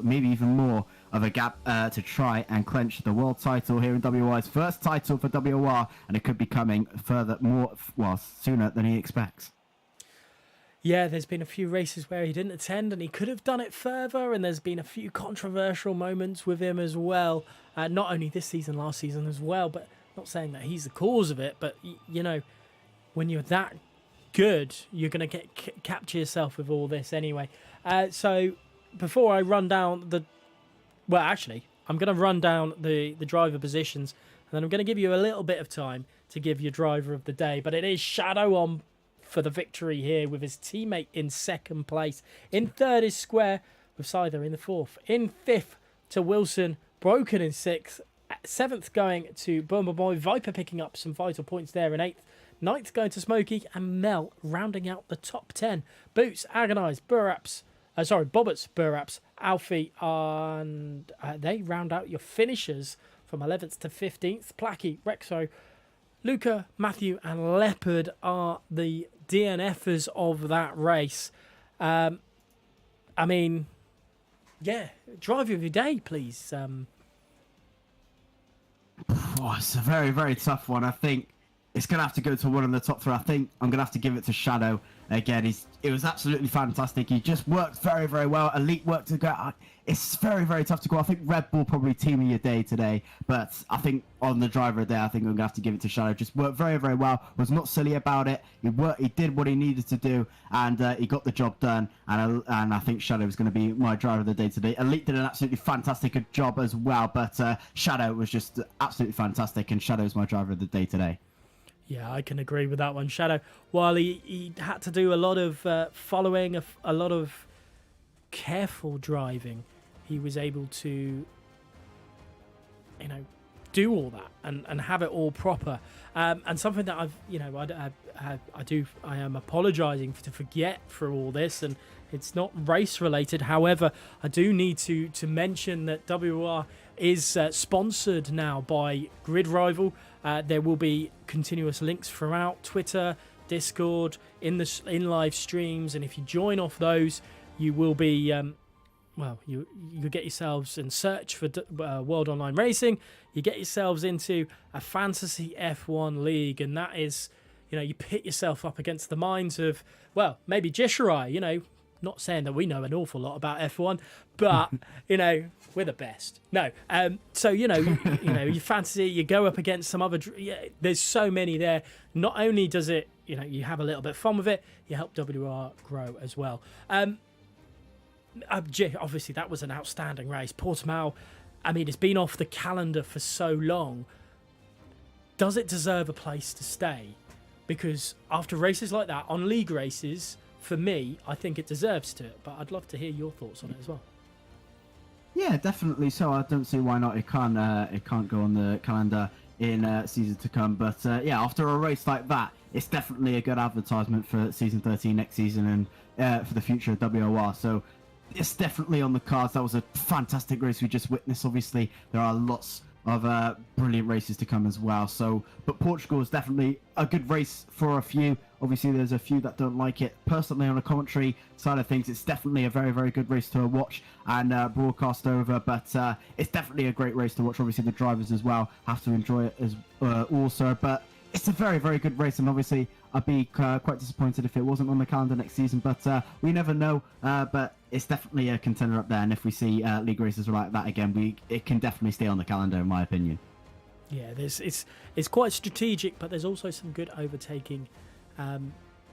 Speaker 6: maybe even more of a gap to try and clinch the world title here in WOR's first title for WOR, and it could be coming sooner than he expects.
Speaker 4: Yeah, there's been a few races where he didn't attend and he could have done it further, and there's been a few controversial moments with him as well. Not only this season, last season as well, but not saying that he's the cause of it, but, you know, when you're that good, you're going to capture yourself with all this anyway. So before I run down I'm going to run down the driver positions, and then I'm going to give you a little bit of time to give your driver of the day, but it is Shadow on for the victory here with his teammate in second place. In third is Square with Scyther in the fourth. In fifth to Wilson, Broken in sixth. Seventh going to Bomber Boy, Viper picking up some vital points there in eighth. Ninth going to Smokey, and Mel rounding out the top 10. Boots, Agonize, Bobberts, Alfie, and they round out your finishers from 11th to 15th. Placky, Rexo, Luca, Matthew, and Leopard are the DNFers of that race. I mean, yeah, driver of your day, please.
Speaker 6: It's a very, very tough one. I think it's going to have to go to one of the top 3. I think I'm going to have to give it to Shadow. Again, it was absolutely fantastic. He just worked very, very well. Elite worked to go. It's very, very tough to go. I think Red Bull probably team of your day today, but I think on the driver of the day, I think I'm going to have to give it to Shadow. Just worked very, very well. Was not silly about it. He did what he needed to do, and he got the job done. And I think Shadow is going to be my driver of the day today. Elite did an absolutely fantastic job as well, but Shadow was just absolutely fantastic, and Shadow is my driver of the day today.
Speaker 4: Yeah, I can agree with that one. Shadow, while he had to do a lot of following, a lot of careful driving, he was able to, you know, do all that and have it all proper. And something that I am apologising to forget for all this, and it's not race related. However, I do need to mention that WOR is sponsored now by GridRival. There will be continuous links throughout Twitter, Discord, in live streams, and if you join off those, you will be you get yourselves and search for World Online Racing. You get yourselves into a fantasy F1 league, and that is, you know, you pit yourself up against the minds of, well, maybe Jisharai, you know. Not saying that we know an awful lot about F1, but you know, we're the best. No, so you know, you fantasy, you go up against some other. There's so many there. Not only does it, you know, you have a little bit of fun with it, you help WR grow as well. Obviously, that was an outstanding race. Portimao, I mean, it's been off the calendar for so long. Does it deserve a place to stay? Because after races like that, on league races, for me, I think it deserves to, but I'd love to hear your thoughts on it as well.
Speaker 6: Yeah, definitely so. I don't see why not. It can't go on the calendar in season to come. But yeah, after a race like that, it's definitely a good advertisement for season 13 next season and for the future of WOR. So it's definitely on the cards. That was a fantastic race we just witnessed. Obviously, there are lots of brilliant races to come as well. So, but Portugal is definitely a good race for a few. Obviously, there's a few that don't like it. Personally, on a commentary side of things, it's definitely a very, very good race to watch and broadcast over. But it's definitely a great race to watch. Obviously, the drivers as well have to enjoy it as also. But it's a very, very good race, and obviously, I'd be quite disappointed if it wasn't on the calendar next season. But we never know. But it's definitely a contender up there, and if we see league races like that again, it can definitely stay on the calendar, in my opinion.
Speaker 4: Yeah, it's quite strategic, but there's also some good overtaking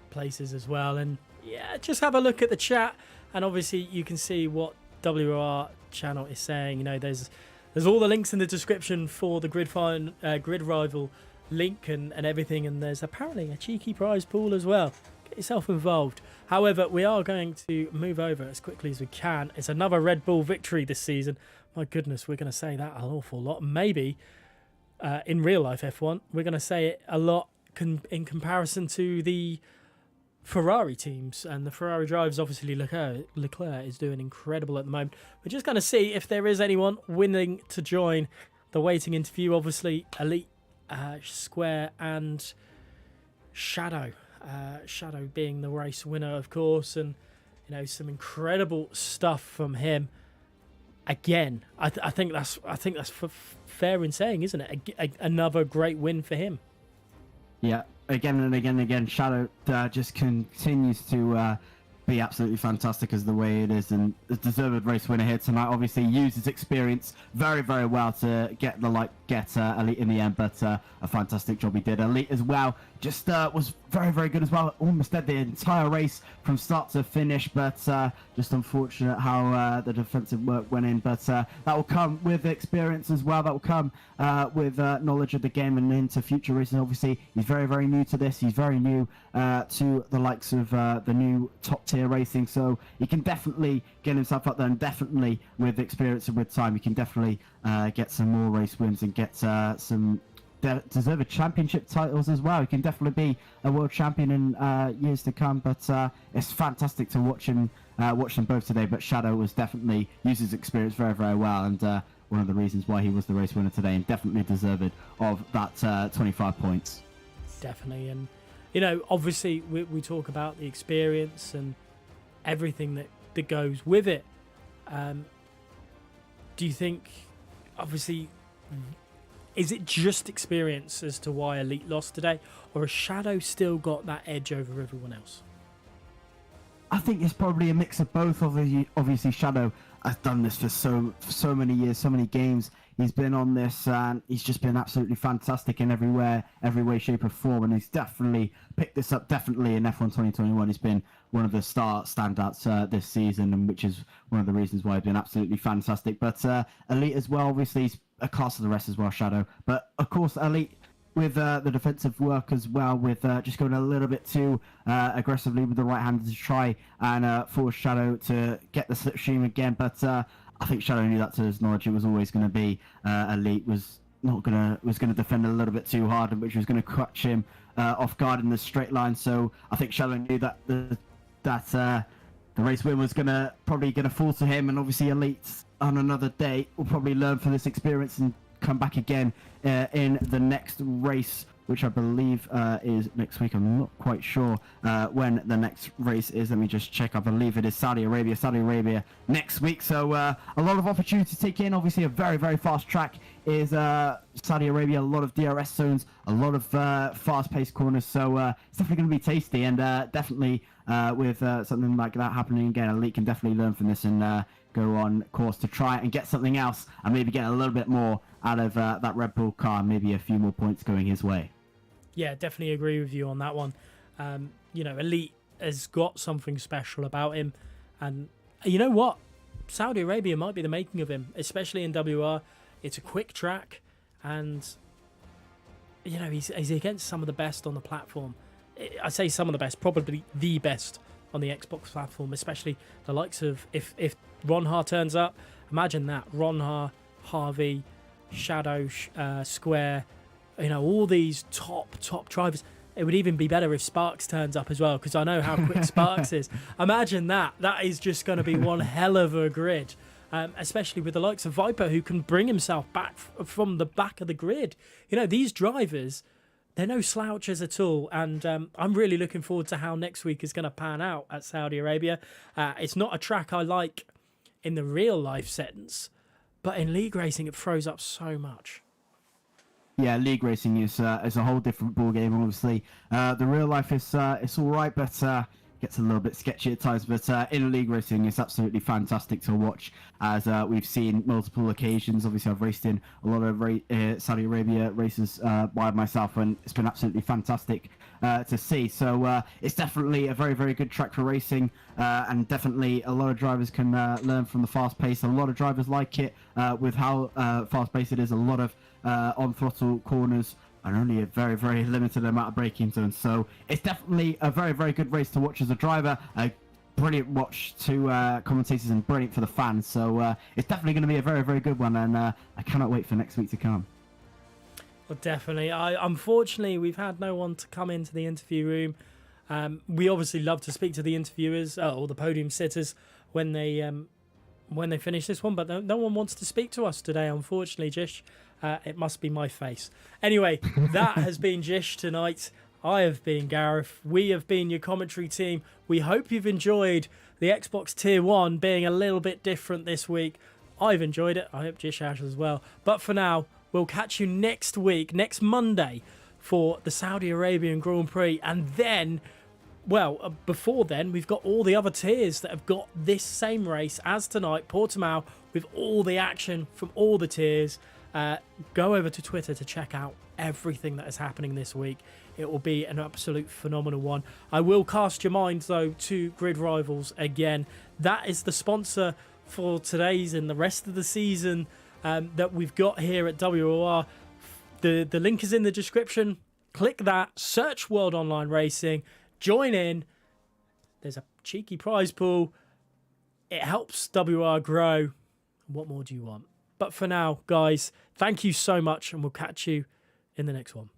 Speaker 4: places as well. And yeah, just have a look at the chat, and obviously you can see what WOR channel is saying. You know, there's there's all the links in the description for the GridRival link and everything, and there's apparently a cheeky prize pool as well. Get yourself involved. However, we are going to move over as quickly as we can. It's another Red Bull victory this season. My goodness, we're going to say that an awful lot. Maybe in real life F1, we're going to say it a lot in comparison to the Ferrari teams, and the Ferrari drivers. Obviously Leclerc is doing incredible at the moment. We're just going to see if there is anyone willing to join the waiting interview. Obviously Elite, Square and Shadow. Shadow being the race winner, of course, and some incredible stuff from him. Again, I think that's fair in saying, isn't it? Another great win for him.
Speaker 6: Yeah, again and again and again, Shadow just continues to be absolutely fantastic as the way it is, and the deserved race winner here tonight. Obviously used his experience very, very well to get Elite in the end, but a fantastic job he did. Elite as well just was very, very good as well. Almost did the entire race from start to finish, but just unfortunate how the defensive work went in. But that will come with experience as well. That will come with knowledge of the game and into future races. Obviously, he's very, very new to this. He's very new to the likes of the new top tier racing, so he can definitely get himself up there, and definitely with experience and with time, he can definitely get some more race wins and get some deserved championship titles as well. He can definitely be a world champion in years to come, but it's fantastic to watch them both today. But Shadow was definitely used his experience very, very well, and one of the reasons why he was the race winner today, and definitely deserved of that 25 points.
Speaker 4: Definitely. And obviously we talk about the experience and everything that goes with it. Do you think, obviously, is it just experience as to why Elite lost today, or has Shadow still got that edge over everyone else?
Speaker 6: I think it's probably a mix of both. Obviously, Shadow has done this for so many years, so many games. He's been on this, and he's just been absolutely fantastic in every way, shape, or form. And he's definitely picked this up. Definitely in F1 2021, he's been one of the standouts this season, and which is one of the reasons why he's been absolutely fantastic. But Elite as well, obviously, he's a class of the rest as well, Shadow. But of course, Elite with the defensive work as well, with just going a little bit too aggressively with the right hand to try and force Shadow to get the slipstream again. But I think Shadow knew that to his knowledge. It was always going to be Elite was going to defend a little bit too hard, which was going to catch him off guard in the straight line. So I think Shadow knew that the race win was probably going to fall to him, and obviously Elite on another day will probably learn from this experience and come back again in the next race, which I believe is next week. I'm not quite sure when the next race is. Let me just check. I believe it is Saudi Arabia next week. So a lot of opportunity to take in. Obviously, a very, very fast track is Saudi Arabia. A lot of DRS zones, a lot of fast-paced corners. So it's definitely going to be tasty, and definitely with something like that happening again, Elite can definitely learn from this and go on course to try and get something else, and maybe get a little bit more out of that Red Bull car, maybe a few more points going his way.
Speaker 4: Yeah, definitely agree with you on that one. Elite has got something special about him, and you know what? Saudi Arabia might be the making of him, especially in WR. It's a quick track, and he's against some of the best on the platform. I say some of the best, probably the best on the Xbox platform, especially the likes of if Ronha turns up. Imagine that. Ronha, Harvey, Shadow, Square, all these top drivers. It would even be better if Sparks turns up as well, because I know how quick Sparks is. Imagine that. That is just going to be one hell of a grid, especially with the likes of Viper, who can bring himself back from the back of the grid. These drivers, they're no slouches at all, and I'm really looking forward to how next week is going to pan out at Saudi Arabia. It's not a track I like in the real life sense, but in league racing it throws up so much.
Speaker 6: Yeah, league racing is a whole different ball game. Obviously, the real life is it's all right, but gets a little bit sketchy at times. But in league racing, it's absolutely fantastic to watch, as we've seen multiple occasions. Obviously, I've raced in a lot of Saudi Arabia races by myself, and it's been absolutely fantastic to see. So it's definitely a very, very good track for racing, and definitely a lot of drivers can learn from the fast pace. A lot of drivers like it with how fast paced it is. A lot of on throttle corners and only a very, very limited amount of braking zones. So it's definitely a very, very good race to watch as a driver. A brilliant watch to commentators and brilliant for the fans. So it's definitely going to be a very, very good one, and I cannot wait for next week to come.
Speaker 4: Well, definitely. Unfortunately, we've had no one to come into the interview room. We obviously love to speak to the interviewers or the podium sitters when they finish this one, but no one wants to speak to us today, unfortunately, Jish. It must be my face. Anyway, that has been Jish tonight. I have been Gareth. We have been your commentary team. We hope you've enjoyed the Xbox Tier 1 being a little bit different this week. I've enjoyed it. I hope Jish has as well. But for now, we'll catch you next week, next Monday, for the Saudi Arabian Grand Prix. And then, well, before then, we've got all the other tiers that have got this same race as tonight, Portimao, with all the action from all the tiers. Go over to Twitter to check out everything that is happening this week. It will be an absolute phenomenal one. I will cast your mind, though, to GridRivals again. That is the sponsor for today's and the rest of the season that we've got here at WOR. The link is in the description. Click that, search World Online Racing, join in. There's a cheeky prize pool. It helps WR grow. What more do you want? But for now, guys, thank you so much, and we'll catch you in the next one.